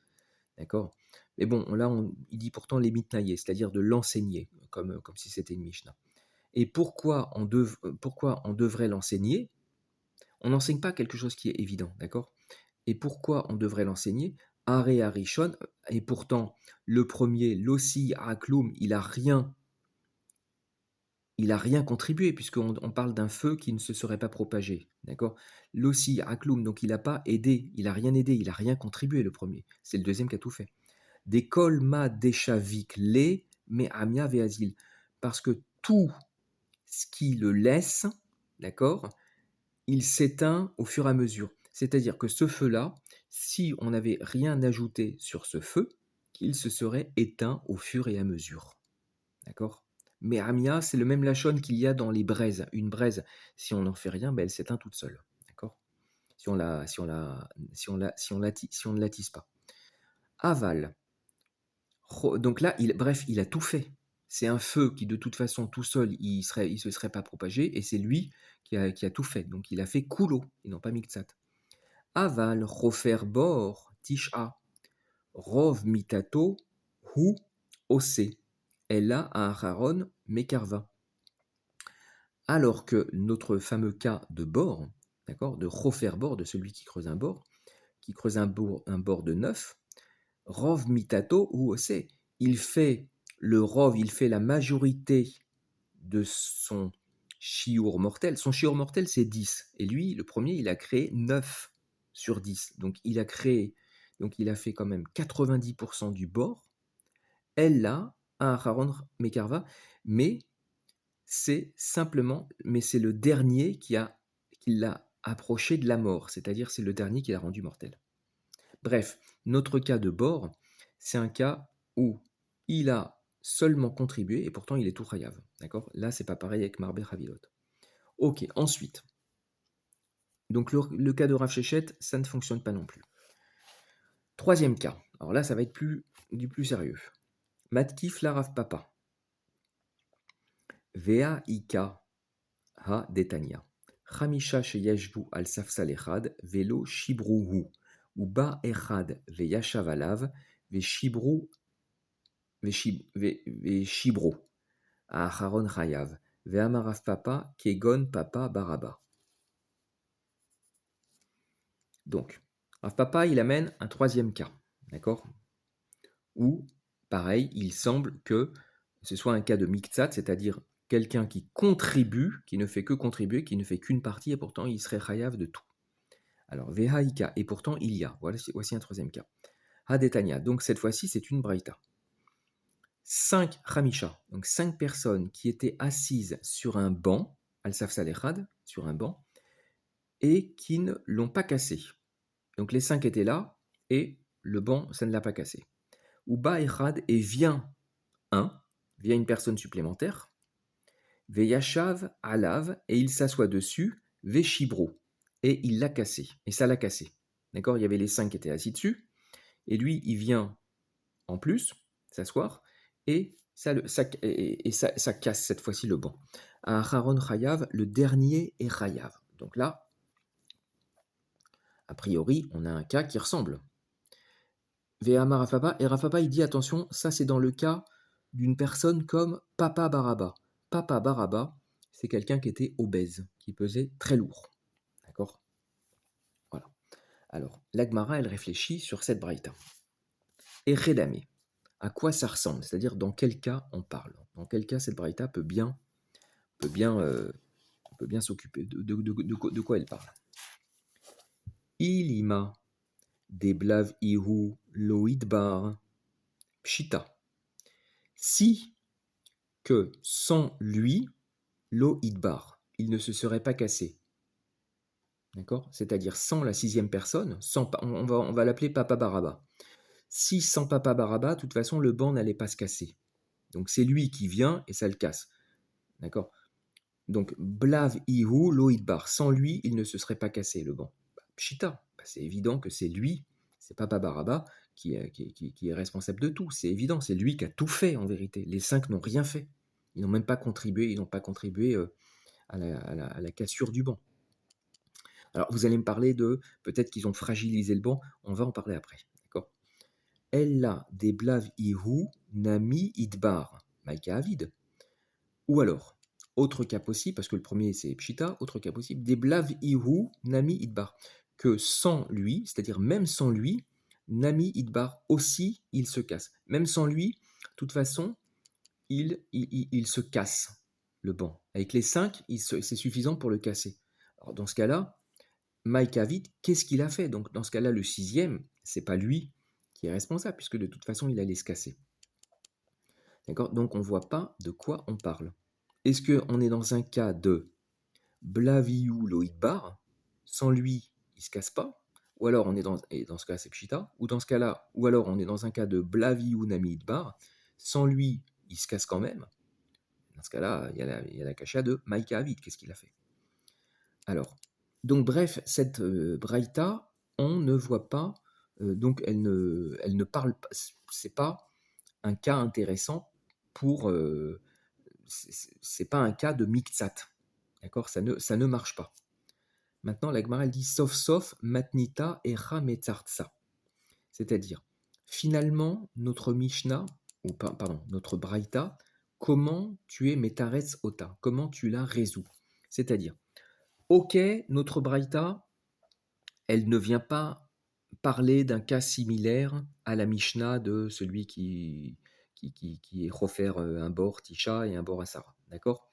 D'accord? Mais bon, là, il dit pourtant les mitnaye, c'est-à-dire de l'enseigner, comme si c'était une mishnah. Et pourquoi on devrait l'enseigner? On n'enseigne pas quelque chose qui est évident, d'accord? Et pourquoi on devrait l'enseigner? Are Arishon, et pourtant, le premier, l'ossi Aklum, il a rien contribué, puisqu'on parle d'un feu qui ne se serait pas propagé, d'accord? L'ossi Aklum, donc il n'a pas aidé, il n'a rien aidé, il n'a rien contribué, le premier. C'est le deuxième qui a tout fait. Des kolma deshavik le, mais amia veazil. Parce que tout ce qui le laisse, d'accord, il s'éteint au fur et à mesure. C'est-à-dire que ce feu-là, si on n'avait rien ajouté sur ce feu, il se serait éteint au fur et à mesure. D'accord? Mais Amia, c'est le même lachon qu'il y a dans les braises. Une braise, si on n'en fait rien, ben elle s'éteint toute seule. D'accord? Si on ne l'attise pas. Aval. Donc là, il a tout fait. C'est un feu qui, de toute façon, tout seul, il se serait pas propagé, et c'est lui qui a tout fait. Donc il a fait kulo, ils n'ont pas miktsat. Aval, rofer bor, tisha, rov mitato, hu, ose. Ella à Aharon Mekarva. Alors que notre fameux cas de bord, d'accord, de Chofer bord, de celui qui creuse un bord, un bord de 9, Rov Mitato ou Ose, il fait le Rov, il fait la majorité de son chiour mortel. Son chiour mortel, c'est 10. Et lui, le premier, il a créé 9 sur 10. Donc il a fait quand même 90% du bord. Elle l'a, un Haron Mekarva, mais c'est le dernier qui l'a approché de la mort, c'est-à-dire c'est le dernier qui l'a rendu mortel. Bref, notre cas de bord, c'est un cas où il a seulement contribué et pourtant il est tout chayav. D'accord? Là, c'est pas pareil avec Marbe Havilot. Ok, ensuite. Donc le cas de Rav Shechet, ça ne fonctionne pas non plus. Troisième cas. Alors là, ça va être du plus sérieux. Matkif la Rav Papa. Vea Ika ha Detania. Chamisha sheyeshbu al safsal echad velo shibruhu. Uba echad veyashav alav veshibru Veshibro, à Aharon Chayav, Ve'amarav Papa, Kegon Papa Baraba. Donc, Rav Papa, il amène un troisième cas, d'accord? Où, pareil, il semble que ce soit un cas de miktsat, c'est-à-dire quelqu'un qui contribue, qui ne fait que contribuer, qui ne fait qu'une partie, et pourtant il serait chayav de tout. Alors, Vehaïka, et pourtant il y a. Voici un troisième cas. Hadetania, donc cette fois-ci c'est une braïta. 5 Khamisha, donc 5 personnes qui étaient assises sur un banc, al-Safsal Echad, sur un banc, et qui ne l'ont pas cassé. Donc les 5 étaient là, et le banc, ça ne l'a pas cassé. Uba Echad, et vient une personne supplémentaire, Veyashav Alav, et il s'assoit dessus, Veshibro, et il l'a cassé, et ça l'a cassé. D'accord? Il y avait les 5 qui étaient assis dessus, et lui, il vient en plus s'asseoir, et ça casse cette fois-ci le banc. À Haron Chayav, le dernier est Chayav. Donc là, a priori, on a un cas qui ressemble. Ve'amar Rafapa, et Rafapa, il dit attention, ça c'est dans le cas d'une personne comme Papa Baraba. Papa Baraba, c'est quelqu'un qui était obèse, qui pesait très lourd. D'accord? Voilà. Alors, l'Agmara, elle réfléchit sur cette braïta. Et Redame, à quoi ça ressemble? C'est-à-dire dans quel cas on parle? Dans quel cas cette braïta peut bien s'occuper de quoi elle parle. Ilima deblav ihu loidbar pshita. Si que sans lui, loidbar, il ne se serait pas cassé. D'accord? C'est-à-dire sans la sixième personne, on va l'appeler Papa Baraba. Si sans Papa Baraba, de toute façon, le banc n'allait pas se casser. Donc c'est lui qui vient et ça le casse. D'accord? Donc, Blav Ihu Loïdbar, sans lui, il ne se serait pas cassé le banc. Pshita, c'est évident que c'est lui, c'est Papa Baraba qui est responsable de tout. C'est évident, c'est lui qui a tout fait en vérité. Les 5 n'ont rien fait. Ils n'ont même pas contribué, à la cassure du banc. Alors, vous allez me parler de peut-être qu'ils ont fragilisé le banc, on va en parler après. D'accord? Ella des Blav Ihu Nami Idbar, Maïka Avid. Ou alors, autre cas possible, parce que le premier c'est Pshita, autre cas possible, des Blav Ihu Nami Idbar, que sans lui, c'est-à-dire même sans lui, Nami Idbar aussi, il se casse. Même sans lui, de toute façon, il se casse le banc. Avec les 5, c'est suffisant pour le casser. Alors dans ce cas-là, Mike Avid, qu'est-ce qu'il a fait? Donc dans ce cas-là, le sixième, c'est pas lui qui est responsable, puisque de toute façon, il allait se casser. D'accord? Donc on ne voit pas de quoi on parle. Est-ce qu'on est dans un cas de Blaviou Loïdbar, sans lui, il ne se casse pas, ou alors et dans ce cas c'est Pshita, ou dans ce cas-là, ou alors on est dans un cas de Blaviou Nami Idbar, sans lui, il se casse quand même. Dans ce cas-là, il y a la cacha de Maïka Avid, qu'est-ce qu'il a fait? Alors, donc bref, cette Braïta, on ne voit pas, donc elle ne parle pas, c'est pas un cas intéressant pour... c'est pas un cas de miktsat. D'accord? Ça ne marche pas. Maintenant, la Gemara, elle dit sauf matnita echa metzartsa. C'est-à-dire, finalement, notre Mishnah, pardon, notre braïta, comment tu es metaretz ota, comment tu la résous. C'est-à-dire, ok, notre braïta, elle ne vient pas parler d'un cas similaire à la Mishnah de celui qui est chofer un bord Tisha et un bord Asara. D'accord?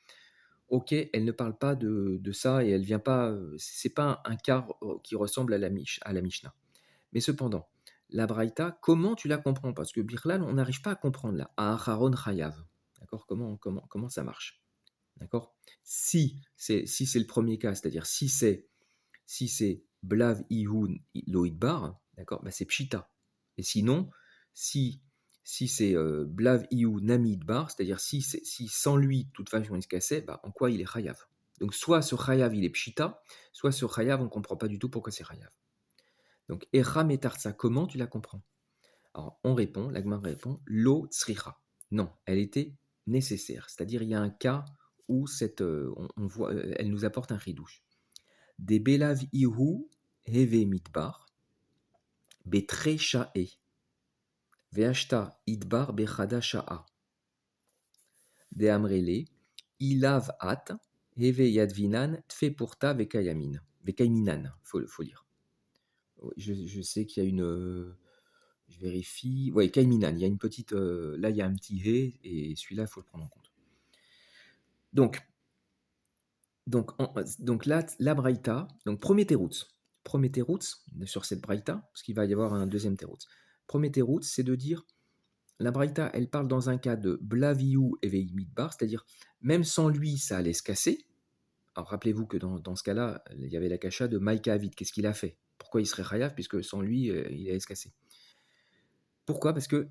Ok, elle ne parle pas de ça et elle vient pas. C'est pas un cas qui ressemble à la Mishnah. Mais cependant, la Braïta, comment tu la comprends? Parce que Birlal, on n'arrive pas à comprendre là. À Aharon Chayav. D'accord? Comment ça marche? D'accord? Si c'est le premier cas, c'est-à-dire si c'est Blav Ihun Loïdbar, d'accord, bah c'est Pshita. Et sinon, si, si c'est Blav Ihu Namidbar, c'est-à-dire si sans lui, de toute façon, il se cassait, bah, en quoi il est Chayav? Donc soit ce Chayav, il est Pshita, soit ce Chayav, on ne comprend pas du tout pourquoi c'est Chayav. Donc, Echa Metarza, comment tu la comprends? Alors, la Gemara répond, Lo Tsricha. Non, elle était nécessaire. C'est-à-dire, il y a un cas où on voit, elle nous apporte un ridouche. Des belav ihu heve mitbar, betre sha'e, ve'ashta idbar bechada sha'a. De amrele, ilav at, heve yadvinan, tfe porta vekayamin. Vekaiminan, faut lire. Je sais qu'il y a je vérifie. Ouais, Kaiminan, il y a une petite. Là, il y a un petit hé, et celui-là, il faut le prendre en compte. Donc, donc là, la Braïta, donc premier Teroutz. Premier Teroutz, sur cette Braïta, parce qu'il va y avoir un deuxième Teroutz. Premier Teroutz, c'est de dire, la Braïta, elle parle dans un cas de Blaviou et Midbar, c'est-à-dire, même sans lui, ça allait se casser. Alors, rappelez-vous que dans ce cas-là, il y avait la cacha de Maïka Avid. Qu'est-ce qu'il a fait? Pourquoi il serait Chayav? Puisque sans lui, il allait se casser. Pourquoi? Parce que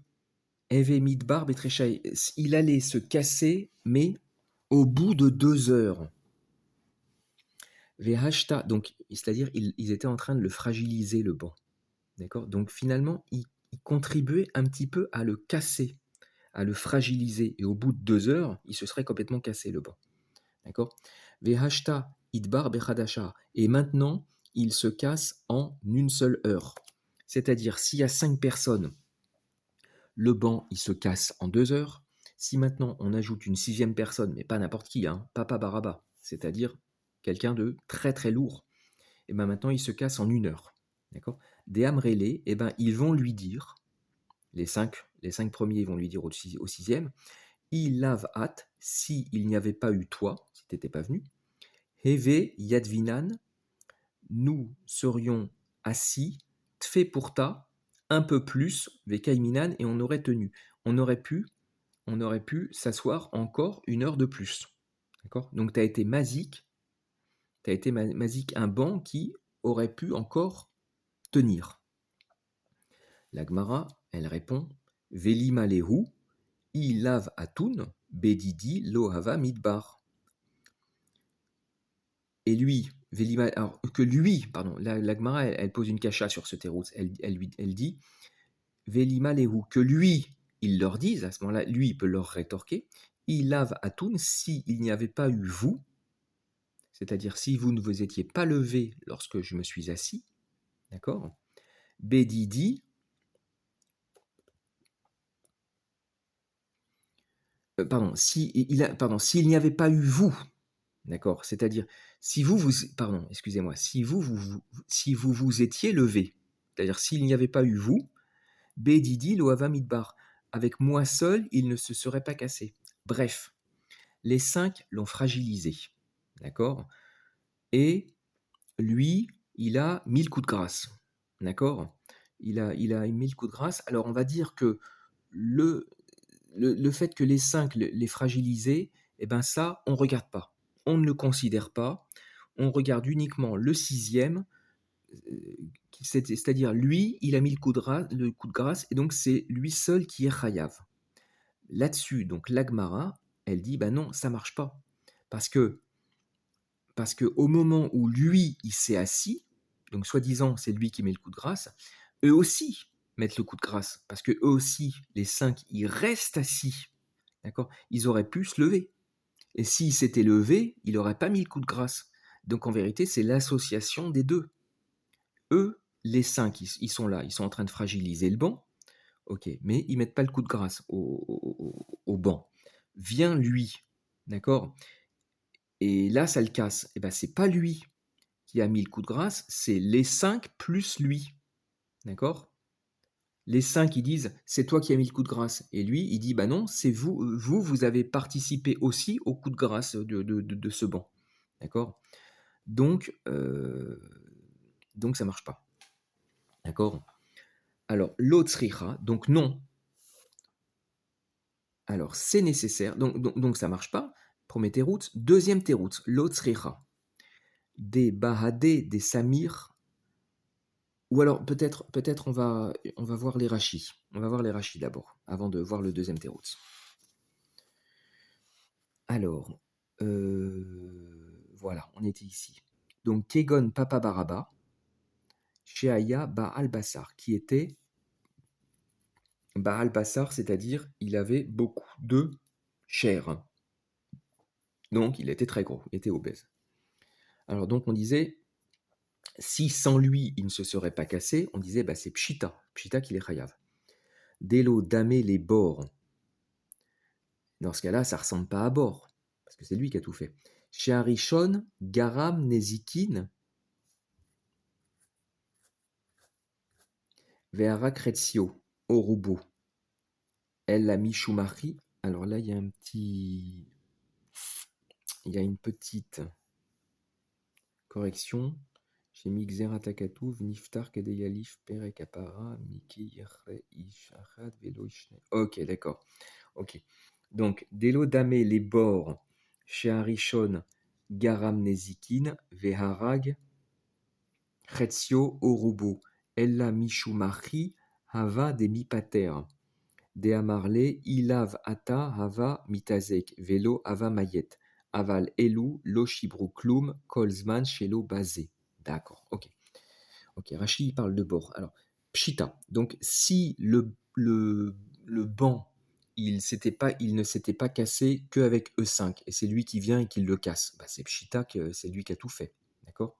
Eve Midbar Betrechaï, il allait se casser, mais au bout de 2 heures. Vehashta, donc, c'est-à-dire, ils étaient en train de le fragiliser, le banc. D'accord? Donc, finalement, ils contribuaient un petit peu à le casser, à le fragiliser. Et au bout de 2 heures, il se serait complètement cassé, le banc. D'accord? Vehashta Idbar Bechadasha. Et maintenant, il se casse en une seule heure. C'est-à-dire, s'il y a 5 personnes, le banc, il se casse en 2 heures. Si maintenant on ajoute une 6e personne, mais pas n'importe qui, hein, Papa Baraba, c'est-à-dire quelqu'un de très très lourd, et ben maintenant il se casse en 1 heure. D'accord? Des Amrele, et ben ils vont lui dire, les cinq premiers vont lui dire au 6e, il lave hâte, si il n'y avait pas eu toi, si tu n'étais pas venu, Heve Yadvinan, nous serions assis, Tfe Pourta, un peu plus, Vekaiminan, et on aurait tenu. On aurait pu s'asseoir encore 1 heure de plus. D'accord? Donc tu as été mazik, un banc qui aurait pu encore tenir. La Gemara, elle répond, Veli malehu, ilav atun, bedidi lohava midbar. Et lui, alors que lui, pardon, la Gemara, elle pose une cacha sur ce terreau. Elle dit, Veli malehu, que lui, il leur dise, à ce moment-là, lui, il peut leur rétorquer, ilav atun, si il n'y avait pas eu vous, c'est-à-dire si vous ne vous étiez pas levé lorsque je me suis assis, d'accord? Bédidi, s'il n'y avait pas eu vous, d'accord? C'est-à-dire si vous vous étiez levé, c'est-à-dire s'il n'y avait pas eu vous, Bédidi loava midbar, avec moi seul, il ne se serait pas cassé. Bref, les 5 l'ont fragilisé, d'accord? Et lui, il a 1000 coups de grâce. D'accord? Il a 1000 coups de grâce. Alors, on va dire que le fait que les 5 les fragilisés, eh ben ça, on ne regarde pas. On ne le considère pas. On regarde uniquement le 6e, c'est-à-dire lui, il a mis le coup de grâce, et donc c'est lui seul qui est chayav. Là-dessus, donc l'Agmara, elle dit, ben non, ça marche pas. Parce que au moment où lui, il s'est assis, donc soi-disant, c'est lui qui met le coup de grâce, eux aussi mettent le coup de grâce, parce que eux aussi, les 5, ils restent assis, d'accord? Ils auraient pu se lever. Et s'ils s'étaient levés, il n'aurait pas mis le coup de grâce. Donc en vérité, c'est l'association des deux. Eux, les 5, ils sont là, ils sont en train de fragiliser le banc. Ok, mais ils mettent pas le coup de grâce au banc. Vient lui, d'accord? Et là, ça le casse. Et ben, c'est pas lui qui a mis le coup de grâce, c'est les 5 plus lui, d'accord? Les 5 ils disent c'est toi qui as mis le coup de grâce. Et lui, il dit bah non, c'est vous, vous avez participé aussi au coup de grâce de ce banc, d'accord? Donc, donc ça marche pas, d'accord? Alors, l'autre donc non. Alors, c'est nécessaire, donc ça marche pas. Premier terout. Deuxième terout, l'autre des Bahadé, des Samir, ou alors peut-être on va voir les rachis. On va voir les rachis d'abord, avant de voir le deuxième terout. Alors, voilà, on était ici. Donc, Kegon Papa Baraba, Sheaya Baal Bassar, qui était Baal Bassar, c'est-à-dire il avait beaucoup de chair. Donc, il était très gros, il était obèse. Alors, donc, on disait, si sans lui, il ne se serait pas cassé, on disait, bah, c'est Pshita, Pshita qu'il est chayav. Delo damé les bords. Dans ce cas-là, ça ressemble pas à bord, parce que c'est lui qui a tout fait. Chez Arishon, Garam Nezikin, Ve'ara Kretzio, Orubo, El la Mishumari. Alors là, il y a une petite correction. J'ai mis Xeratakatu, Niftar, Kadeyalif, Pere Kapara, Miki, Yere, Ishachad, Velo, Ishne. Ok, d'accord. Ok. Donc, Delo Dame, les bords, chez Arishon, Garam Nezikin, Veharag, Chetzio, Orubo, Ella Mishumari, Hava de Mipater. De Amarle, Ilav Ata, Hava Mitazek, Velo Hava Mayet, Aval Elu, Lo Shibru Klum, Kolzman, Shelo Bazé. D'accord, ok. Ok, Rachi il parle de bord. Alors, Pshita. Donc, si le banc, il ne s'était pas cassé qu'avec E5, et c'est lui qui vient et qui le casse, bah, c'est Pshita, c'est lui qui a tout fait. D'accord?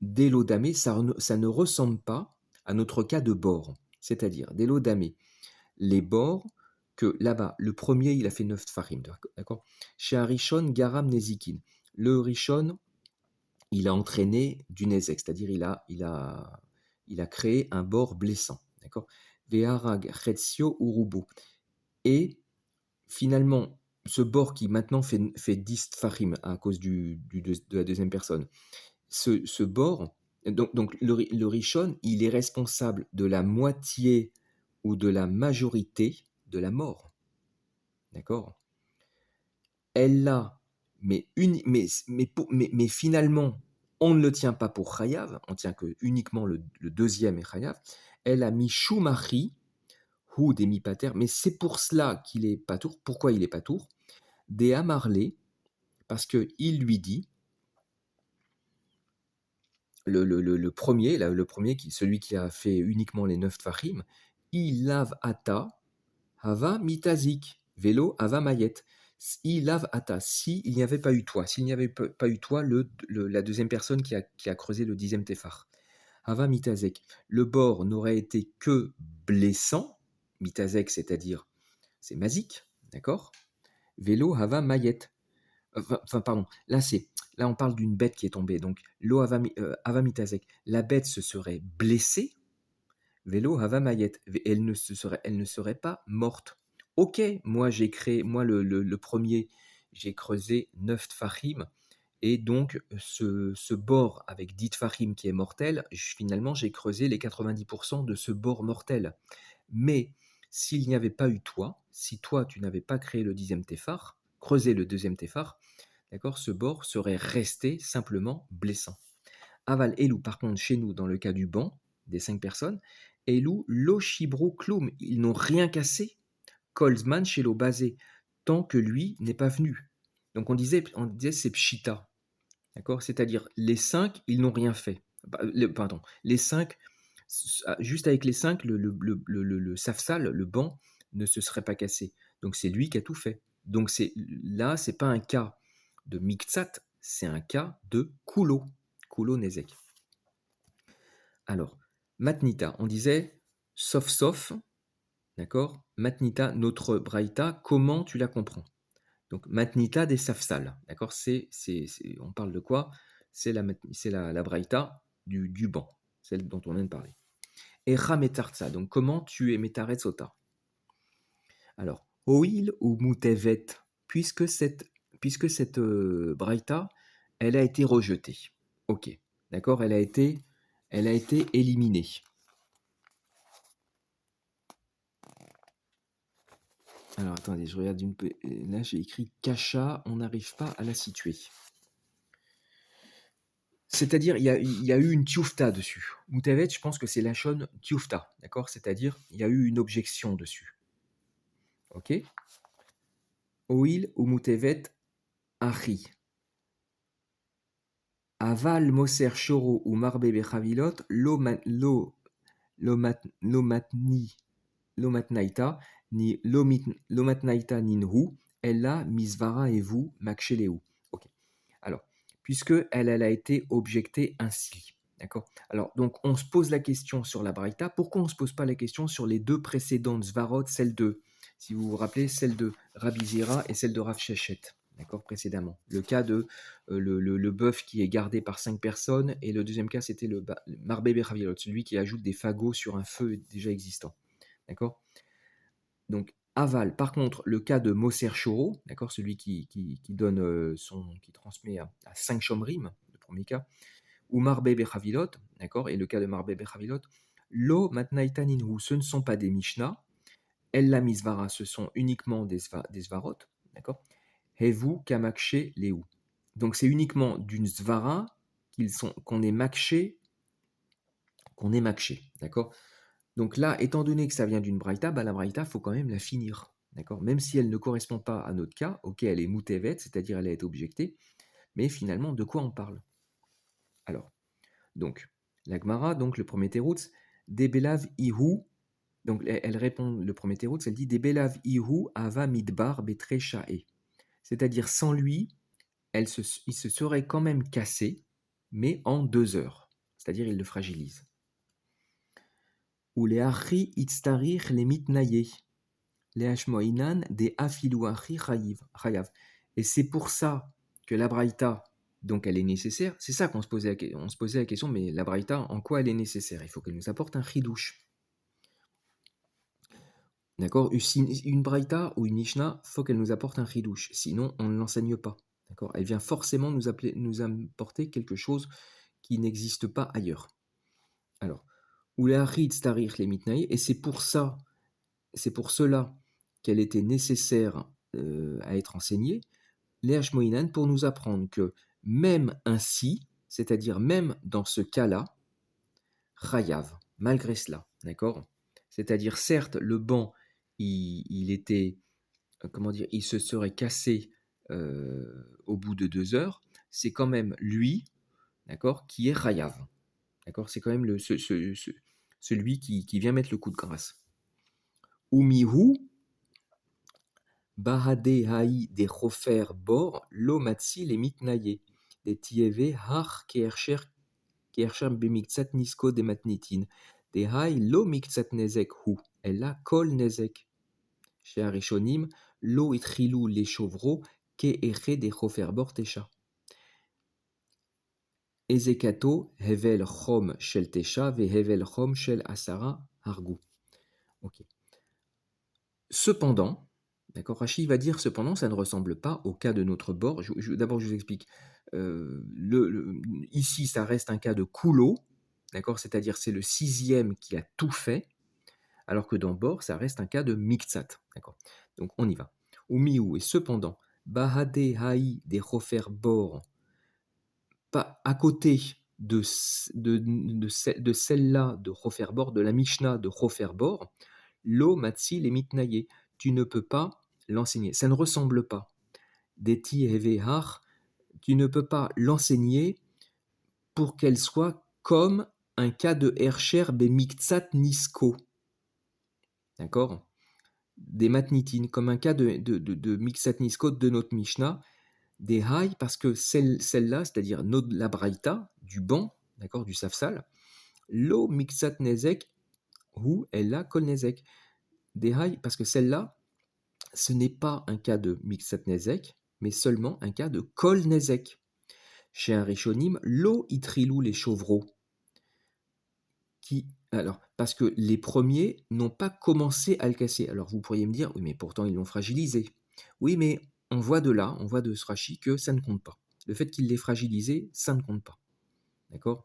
Dès l'Odame, ça ne ressemble pas à notre cas de bord. C'est-à-dire, dès l'Odame, les bords, que là-bas, le premier, il a fait 9 tfarim, d'accord? Chez un Rishon, Garam Nezikin. Le Rishon, il a entraîné du Nezek, c'est-à-dire il a créé un bord blessant, d'accord? Veharag Chetzio Urubu. Et finalement, ce bord qui maintenant fait 10 tfarim à cause de la deuxième personne, ce bord, donc le Rishon, il est responsable de la moitié ou de la majorité de la mort. D'accord? Elle l'a, mais finalement, on ne le tient pas pour Chayav, on tient que uniquement le deuxième est Chayav. Elle a mis Shumachi, ou des mi-pater, mais c'est pour cela qu'il est patour. Pourquoi il est patour? Des Amarlé, parce qu'il lui dit, le premier, là, celui qui a fait uniquement les 9 Tfachim, il lave ata, hava mitazik, vélo hava mayet. Il lave ata, s'il n'y avait pas eu toi, s'il n'y avait pas eu toi, la deuxième personne qui a creusé le 10e téphar. Hava mitazek. Le bord n'aurait été que blessant, mitazek, c'est-à-dire, c'est mazik, d'accord? Vélo hava mayet. Enfin, pardon, là on parle d'une bête qui est tombée, donc l'eau avamitazek, la bête se serait blessée, vélo avamayet, elle ne serait pas morte. Ok, moi j'ai créé, moi le premier, j'ai creusé 9 tfachim, et donc ce bord avec 10 tfachim qui est mortel, finalement j'ai creusé les 90% de ce bord mortel. Mais s'il n'y avait pas eu toi, si toi tu n'avais pas créé le 10e téphar, creusé le 2e téphar, d'accord, ce bord serait resté simplement blessant. Aval Elou, par contre, chez nous, dans le cas du banc, des 5 personnes, Elou, lo shibru klum, ils n'ont rien cassé. Kolzman chez lo basé, tant que lui n'est pas venu. Donc on disait c'est pshita, d'accord, c'est-à-dire les 5, ils n'ont rien fait. Pardon, les 5, juste avec les 5, le safsal, le banc, ne se serait pas cassé. Donc c'est lui qui a tout fait. Donc là, c'est pas un cas de Miktsat, c'est un cas de Kulo Nezek. Alors, Matnita, on disait sauf, d'accord? Matnita, notre braïta, comment tu la comprends? Donc, matnita des safsal, d'accord? On parle de quoi? C'est la braïta du banc, celle dont on vient de parler. Echa metartsa, donc comment tu es metaret sota? Alors, oil ou mutevet, puisque cette braïta, elle a été rejetée. Ok, d'accord, elle a été éliminée. Alors attendez, je regarde une peu. Là, j'ai écrit Kasha, on n'arrive pas à la situer. C'est-à-dire, il y a eu une tioufta dessus. Mutevet, je pense que c'est la shon tioufta, d'accord? C'est-à-dire, il y a eu une objection dessus. Ok? Oil ou mutevet achi. Aval moser shoro ou marbe bechavilot lo matnaita ni lo matnaita ninhu ella misvara et vous makshelehu. Ok. Alors, puisque elle a été objectée ainsi. D'accord. Alors, donc, on se pose la question sur la Braïta. Pourquoi on ne se pose pas la question sur les deux précédentes Svarot, celle de, si vous vous rappelez, celle de Rabbi Zira et celle de Rav Shechet, d'accord, précédemment. Le cas de le bœuf qui est gardé par 5 personnes, et le deuxième cas, c'était le Marbé Bechavilot, celui qui ajoute des fagots sur un feu déjà existant. D'accord. Donc, aval. Par contre, le cas de Moser Shoro, d'accord, celui qui donne qui transmet à 5 shomrim, le premier cas, ou Marbe Bechavilot, d'accord, et le cas de Marbe Bechavilot, Lo Matnaita Ninhu, ce ne sont pas des Mishnah, Ella Misvara, ce sont uniquement des Svarot, d'accord, Hevu Kamakshe Leu. Donc, c'est uniquement d'une Svara qu'on est makché, d'accord. Donc là, étant donné que ça vient d'une braïta, la braïta, il faut quand même la finir. D'accord. Même si elle ne correspond pas à notre cas, ok, elle est moutevet, c'est-à-dire elle a été objectée, mais finalement, de quoi on parle? Alors, donc, la Gemara, donc le premier teroutz, Debelav Ihu, donc elle répond, le premier teroutz, elle dit Debelav Ihu Ava Midbar Betre Sha'e. C'est-à-dire, sans lui, il se serait quand même cassé, mais en 2 heures. C'est-à-dire, il le fragilise. Ou les Achi Itztarich les mitnaye. Leashmoinan de afiluachi chayav. Et c'est pour ça que la braïta, donc elle est nécessaire. C'est ça qu'on se posait, on se posait la question, mais la braïta, en quoi elle est nécessaire? Il faut qu'elle nous apporte un chidouche. D'accord. Une braïta ou une mishnah, il faut qu'elle nous apporte un chidouche. Sinon, on ne l'enseigne pas. D'accord. Elle vient forcément nous apporter quelque chose qui n'existe pas ailleurs. Alors, ou les les mitnaï, et c'est pour cela qu'elle était nécessaire à être enseignée, les Hashmoinan, pour nous apprendre que même ainsi, c'est-à-dire même dans ce cas-là, Chayav, malgré cela, d'accord? C'est-à-dire, certes, le banc, il était, comment dire, il se serait cassé au bout de 2 heures, c'est quand même lui, d'accord, qui est Chayav, d'accord? C'est quand même celui qui vient mettre le coup de grâce. Umihu, Bahade haï des chofer bor, lo matsi les mitnaye, des tieve har kersher bemiktsat nisko de matnitin, des haï lo miktsat nezek hu, ella kol nezek. Chez Arishonim, lo itrilou les chevreaux, ke eche des chofer bor tesha. Ezekato hevel chom shel tesha, ve hevel chom shel asara hargu. Ok. Cependant, d'accord, Rashi va dire cependant, ça ne ressemble pas au cas de notre bord. D'abord, je vous explique. Ici, ça reste un cas de coulo, d'accord, c'est-à-dire c'est le 6e qui a tout fait, alors que dans bord, ça reste un cas de miktsat, d'accord. Donc on y va. Umiu, et cependant, bahade haï des chofer bord, pas à côté de celle-là de chofer bord, de la Mishnah de chofer bord, lo matzi les mitnaye, tu ne peux pas l'enseigner. Ça ne ressemble pas. Deti hevehar, tu ne peux pas l'enseigner pour qu'elle soit comme un cas de Hersher bemiktsat nisko. D'accord? Des matnitin, comme un cas de Miksat nisko de notre Mishnah. Des haï, parce que celle-là, c'est-à-dire la braïta, du banc, d'accord, du safsal, lo miksat nezek, ou ella kol nezek. Dehai, parce que celle-là, ce n'est pas un cas de Miksat Nezek, mais seulement un cas de Kol Nezek. Chez un Rishonim, lo itrilou les chevreaux. Alors, parce que les premiers n'ont pas commencé à le casser. Alors vous pourriez me dire, oui, mais pourtant ils l'ont fragilisé. Oui, mais on voit de ce Rashi que ça ne compte pas. Le fait qu'il l'ait fragilisé, ça ne compte pas. D'accord?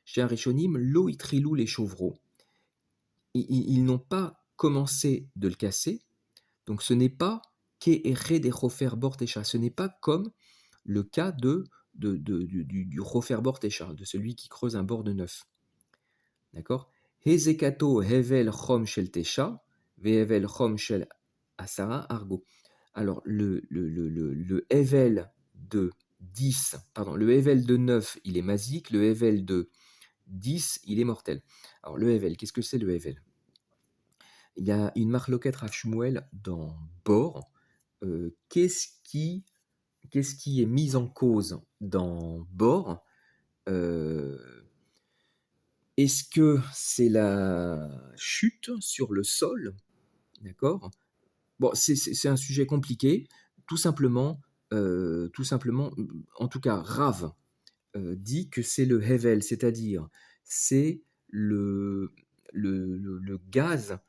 Chez un Rishonim, lo itrilou les chevreaux. Ils n'ont pas commencé de le casser, donc ce n'est pas Ke'ere des Rofer Bortecha. Ce n'est pas comme le cas du Rofer Bortecha, de celui qui creuse un bord de neuf. D'accord? Hezekato Hevel Chom Shel Tesha, Vehevel Chom Shel Asara Argo. Alors, le Hevel de 10, pardon, le Hevel de 9, il est masique, le Hevel de 10, il est mortel. Alors, le Hevel, qu'est-ce que c'est le Hevel? Il y a une marloquette Rav Shmuel dans Bor. Qu'est-ce qui est mis en cause dans Bor? Est-ce que c'est la chute sur le sol? D'accord? Bon, c'est un sujet compliqué. Tout simplement, en tout cas, Rav dit que c'est le Hevel, c'est-à-dire c'est le gaz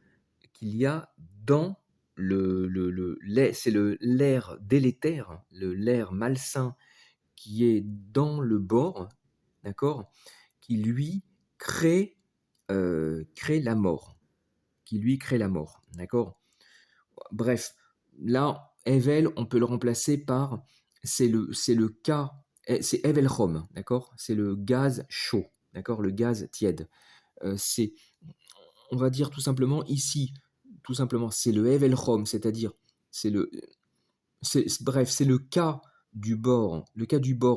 qu'il y a dans l'air, c'est l'air délétère, l'air malsain qui est dans le bord, d'accord, qui lui crée, crée la mort, d'accord. Bref, là, Evel, on peut le remplacer par, c'est le cas, c'est Evelchom, d'accord, c'est le gaz chaud, d'accord, le gaz tiède. C'est, on va dire tout simplement ici, tout simplement, c'est le Evelchom, c'est-à-dire, c'est le, bref, c'est le cas du bord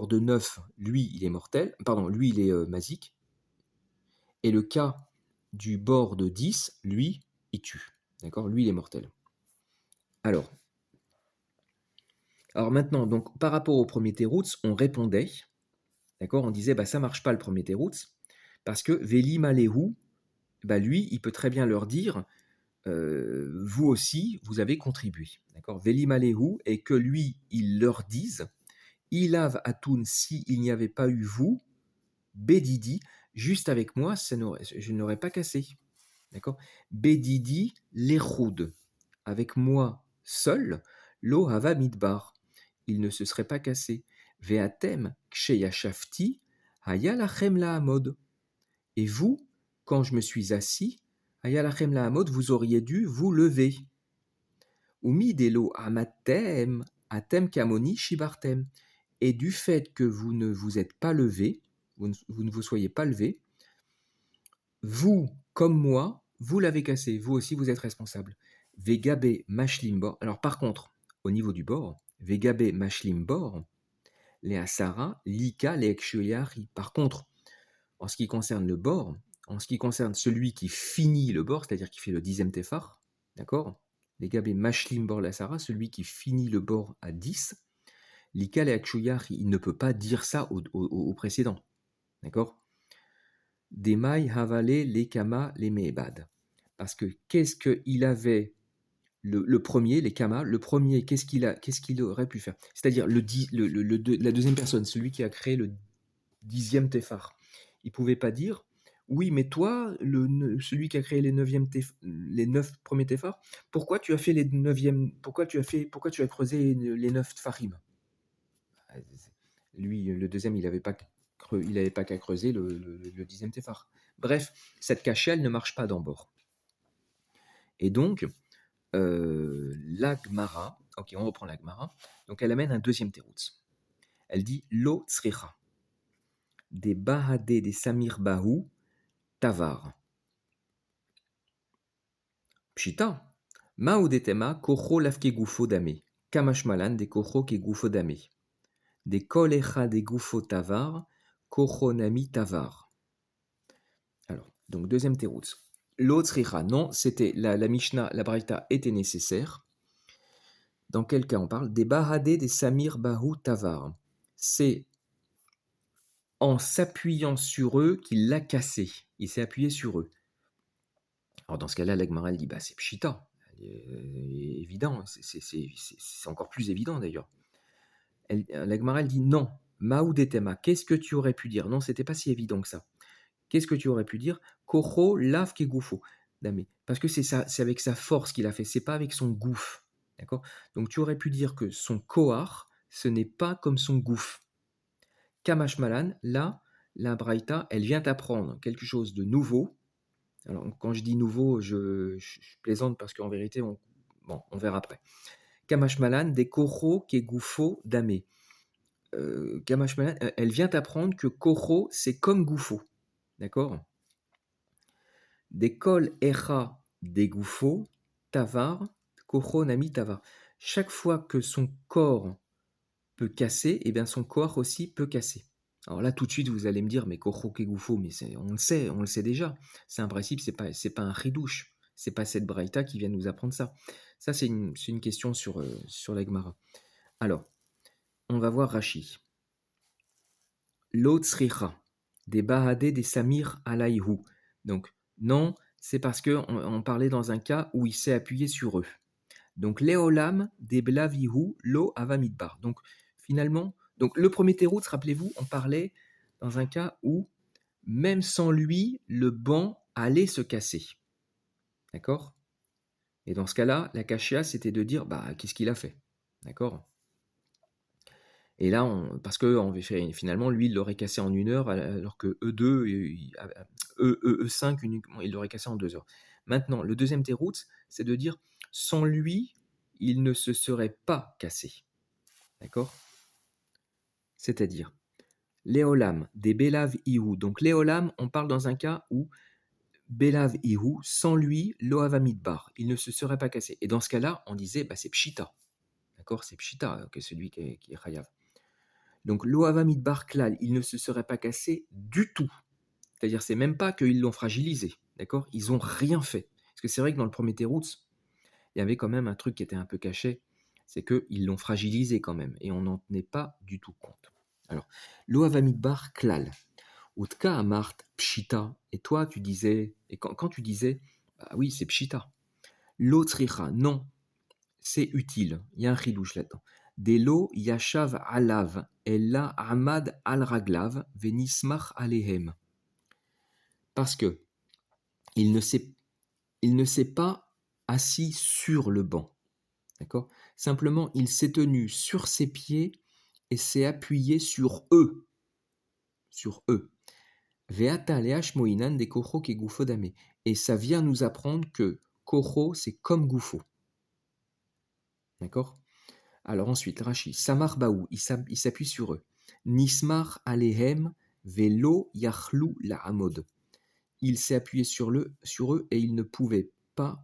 de 9, lui, il est mortel, pardon, lui, il est masique, et le cas du bord de 10, lui, il tue, d'accord, lui, il est mortel. Alors, maintenant, donc, par rapport au premier Terouts, on répondait, d'accord, on disait, bah, ça marche pas le premier Terouts, parce que Veli Malehu, bah, lui, il peut très bien leur dire, vous aussi, vous avez contribué. D'accord? Veli Malehu, et que lui, il leur dise, Ilav Atun, si il n'y avait pas eu vous, Bédidi, juste avec moi, je n'aurais pas cassé. D'accord? Bédidi, l'Echoud, avec moi seul, lo hava midbar, il ne se serait pas cassé. Veatem, ksheyashafti, hayalachem la amod. Et vous, quand je me suis assis, hayalachem la amod, vous auriez dû vous lever. Umidelo amatem, atem kamoni shibartem. Et du fait que vous ne vous êtes pas levé, vous ne vous soyez pas levé, vous, comme moi, vous l'avez cassé. Vous aussi, vous êtes responsable. Vegabe mashlimbor. Alors par contre, au niveau du bord, Vegabe mashlimbor, les asara, lika, les ekshuyari. Par contre, en ce qui concerne le bord, en ce qui concerne celui qui finit le bord, c'est-à-dire qui fait le 10e tefar, d'accord? Les gabé mashlim bor la Sarah, celui qui finit le bord à 10, l'ikal et akshuyar, il ne peut pas dire ça au précédent, d'accord? Demai havale les kama les mehebad. Parce que qu'est-ce qu'il avait le premier, les kamas, le premier, qu'est-ce qu'il aurait pu faire? C'est-à-dire la deuxième personne, celui qui a créé le 10e tefar. Il ne pouvait pas dire oui, mais toi, celui qui a créé les 9 premiers téphars, pourquoi tu as fait les 9e, pourquoi tu as creusé les 9 tfarim? Lui, le deuxième, il n'avait pas qu'à creuser le 10e téphar. Bref, cette cachelle ne marche pas dans bord. Et donc, la Gemara, ok, on reprend la Gemara, donc elle amène un deuxième teroutz. Elle dit lo tsricha, des bahadé des samir bahou, tavar. Pshita, maudetema kocho lafke gufo dame, kamashmalan de kocho ke gufo dame, de kolecha de gufo tavar, kocho nami tavar. Alors, donc deuxième teroutz. L'autre richa, non, c'était la Mishnah, la Braïta était nécessaire. Dans quel cas on parle? Des bahadé des samir bahu tavar. C'est en s'appuyant sur eux qu'il l'a cassé. Il s'est appuyé sur eux. Alors dans ce cas-là, l'Agmara dit, bah c'est pshita. évident, c'est encore plus évident d'ailleurs. La Gemara, elle dit non. Maoudetema, qu'est-ce que tu aurais pu dire? Non, c'était pas si évident que ça. Qu'est-ce que tu aurais pu dire? Koro lave kegoufo. Parce que c'est avec sa force qu'il a fait, c'est pas avec son gouffre. D'accord? Donc tu aurais pu dire que son kohar, ce n'est pas comme son gouffre. Kamash Malan, là, la Braïta, elle vient t'apprendre quelque chose de nouveau. Alors, quand je dis nouveau, je plaisante parce qu'en vérité, on verra après. Kamash Malan, des koro kegoufo dame. Kamash Malan, elle vient t'apprendre que koro, c'est comme goufo. D'accord? Des kol echa des goufo, tavar, koro nami tavar. Chaque fois que son corps peut casser, eh bien son corps aussi peut casser. Alors là, tout de suite, vous allez me dire, mais koro kegoufo, mais on le sait déjà. C'est un principe, c'est pas un chidouche. C'est pas cette braïta qui vient nous apprendre ça. Ça, c'est une question sur la Gemara. Alors, on va voir Rashi. L'otsricha, des bahadé des samir alayhu. Donc, non, c'est parce qu'on parlait dans un cas où il s'est appuyé sur eux. Donc, Léolam des blavihu lo avamidbar. Donc, finalement, le premier teroutz, rappelez-vous, on parlait dans un cas où, même sans lui, le banc allait se casser. D'accord? Et dans ce cas-là, la kashia, c'était de dire, qu'est-ce qu'il a fait? D'accord? Et là, parce que finalement, lui, il l'aurait cassé en 1 heure, alors que E2, E5, uniquement, il l'aurait cassé en 2 heures. Maintenant, le deuxième teroutz, c'est de dire, sans lui, il ne se serait pas cassé. D'accord? C'est-à-dire, Léolam, des Belav Ihu. Donc, Léolam, on parle dans un cas où Belav Ihu, sans lui, Loavamidbar, il ne se serait pas cassé. Et dans ce cas-là, on disait, c'est Pshita. D'accord? C'est Pshita, que celui qui est Chayav. Donc, Loavamidbar Klal, il ne se serait pas cassé du tout. C'est-à-dire, c'est même pas qu'ils l'ont fragilisé. D'accord? Ils n'ont rien fait. Parce que c'est vrai que dans le premier Teroutz, il y avait quand même un truc qui était un peu caché, c'est qu'ils l'ont fragilisé quand même, et on n'en tenait pas du tout compte. Alors, Loavamidbar Klal, Utka Amart Pshita, et toi tu disais, et quand tu disais, oui c'est Pshita, Lotricha, non, c'est utile, il y a un chidouche là-dedans. Delo Yashav Alav, Ella Ahmad Al-Raglav, Venismach Alehem. Parce que il ne s'est pas assis sur le banc. D'accord? Simplement, il s'est tenu sur ses pieds et s'est appuyé sur eux. Sur eux. Veata leash moinan de kocho ke gufo dame. Et ça vient nous apprendre que kocho, c'est comme gufo. D'accord? Alors ensuite, Rashi, Samar Baou, il s'appuie sur eux. Nismar alehem velo yachlu la amod. Il s'est appuyé sur eux et il ne pouvait pas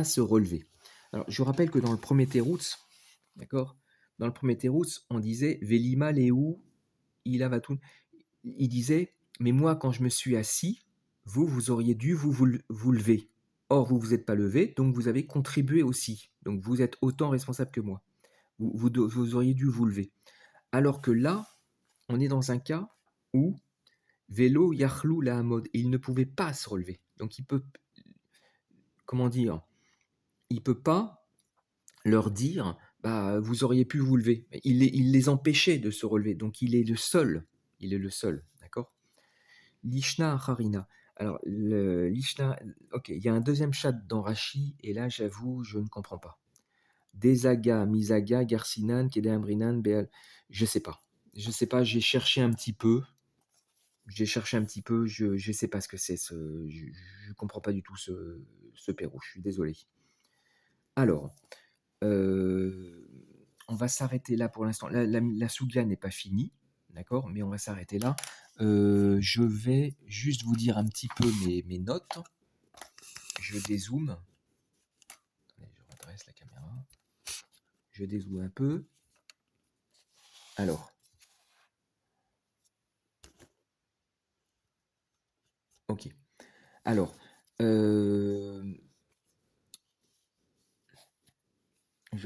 se relever. Alors, je vous rappelle que dans le premier Teroutz, d'accord, dans le premier Teroutz, on disait Velima Léou, il avatou. Il disait, mais moi, quand je me suis assis, vous auriez dû vous lever. Or, vous vous êtes pas levé, donc vous avez contribué aussi. Donc, vous êtes autant responsable que moi. Vous auriez dû vous lever. Alors que là, on est dans un cas où Vélo Yachlou la Hamod, il ne pouvait pas se relever. Donc, il peut, comment dire, il peut pas leur dire, vous auriez pu vous lever. Il les empêchait de se relever. Donc, il est le seul. Il est le seul, d'accord? Lishna Harina. Alors, Lishna, ok, il y a un deuxième chat dans Rashi, et là, j'avoue, je ne comprends pas. Desaga, Misaga, Garcinan, Kedeambrinan, Beal. Je sais pas. Je sais pas, j'ai cherché un petit peu. Je sais pas ce que c'est. Je comprends pas du tout ce Pérou. Je suis désolé. Alors, on va s'arrêter là pour l'instant. La Souga n'est pas finie, d'accord, mais on va s'arrêter là. Je vais juste vous dire un petit peu mes notes. Je dézoome. Attendez, je redresse la caméra. Je dézoome un peu. Alors. Ok. Alors. Je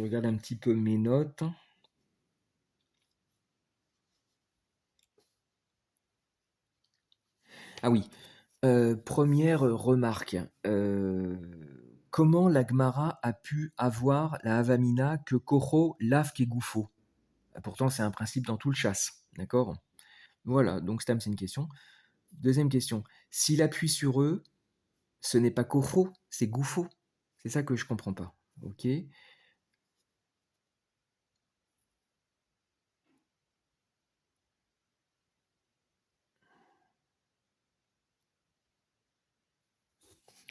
regarde un petit peu mes notes. Ah oui. Première remarque. Comment la Gemara a pu avoir la Havamina que Koro lave que Goufo? Pourtant, c'est un principe dans tout le chasse, d'accord? Voilà, donc Stam, c'est une question. Deuxième question. S'il appuie sur eux, ce n'est pas Koro, c'est Goufo. C'est ça que je comprends pas. Ok.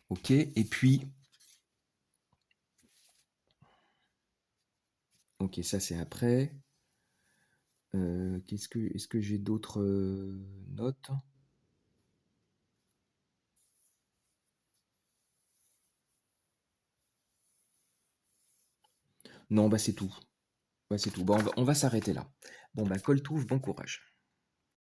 Ok. Et puis, ok, ça c'est après. Est-ce que j'ai d'autres notes? Non, bah c'est tout. Bah, c'est tout. Bon, on va s'arrêter là. Bon, bah, Coltouf, bon courage.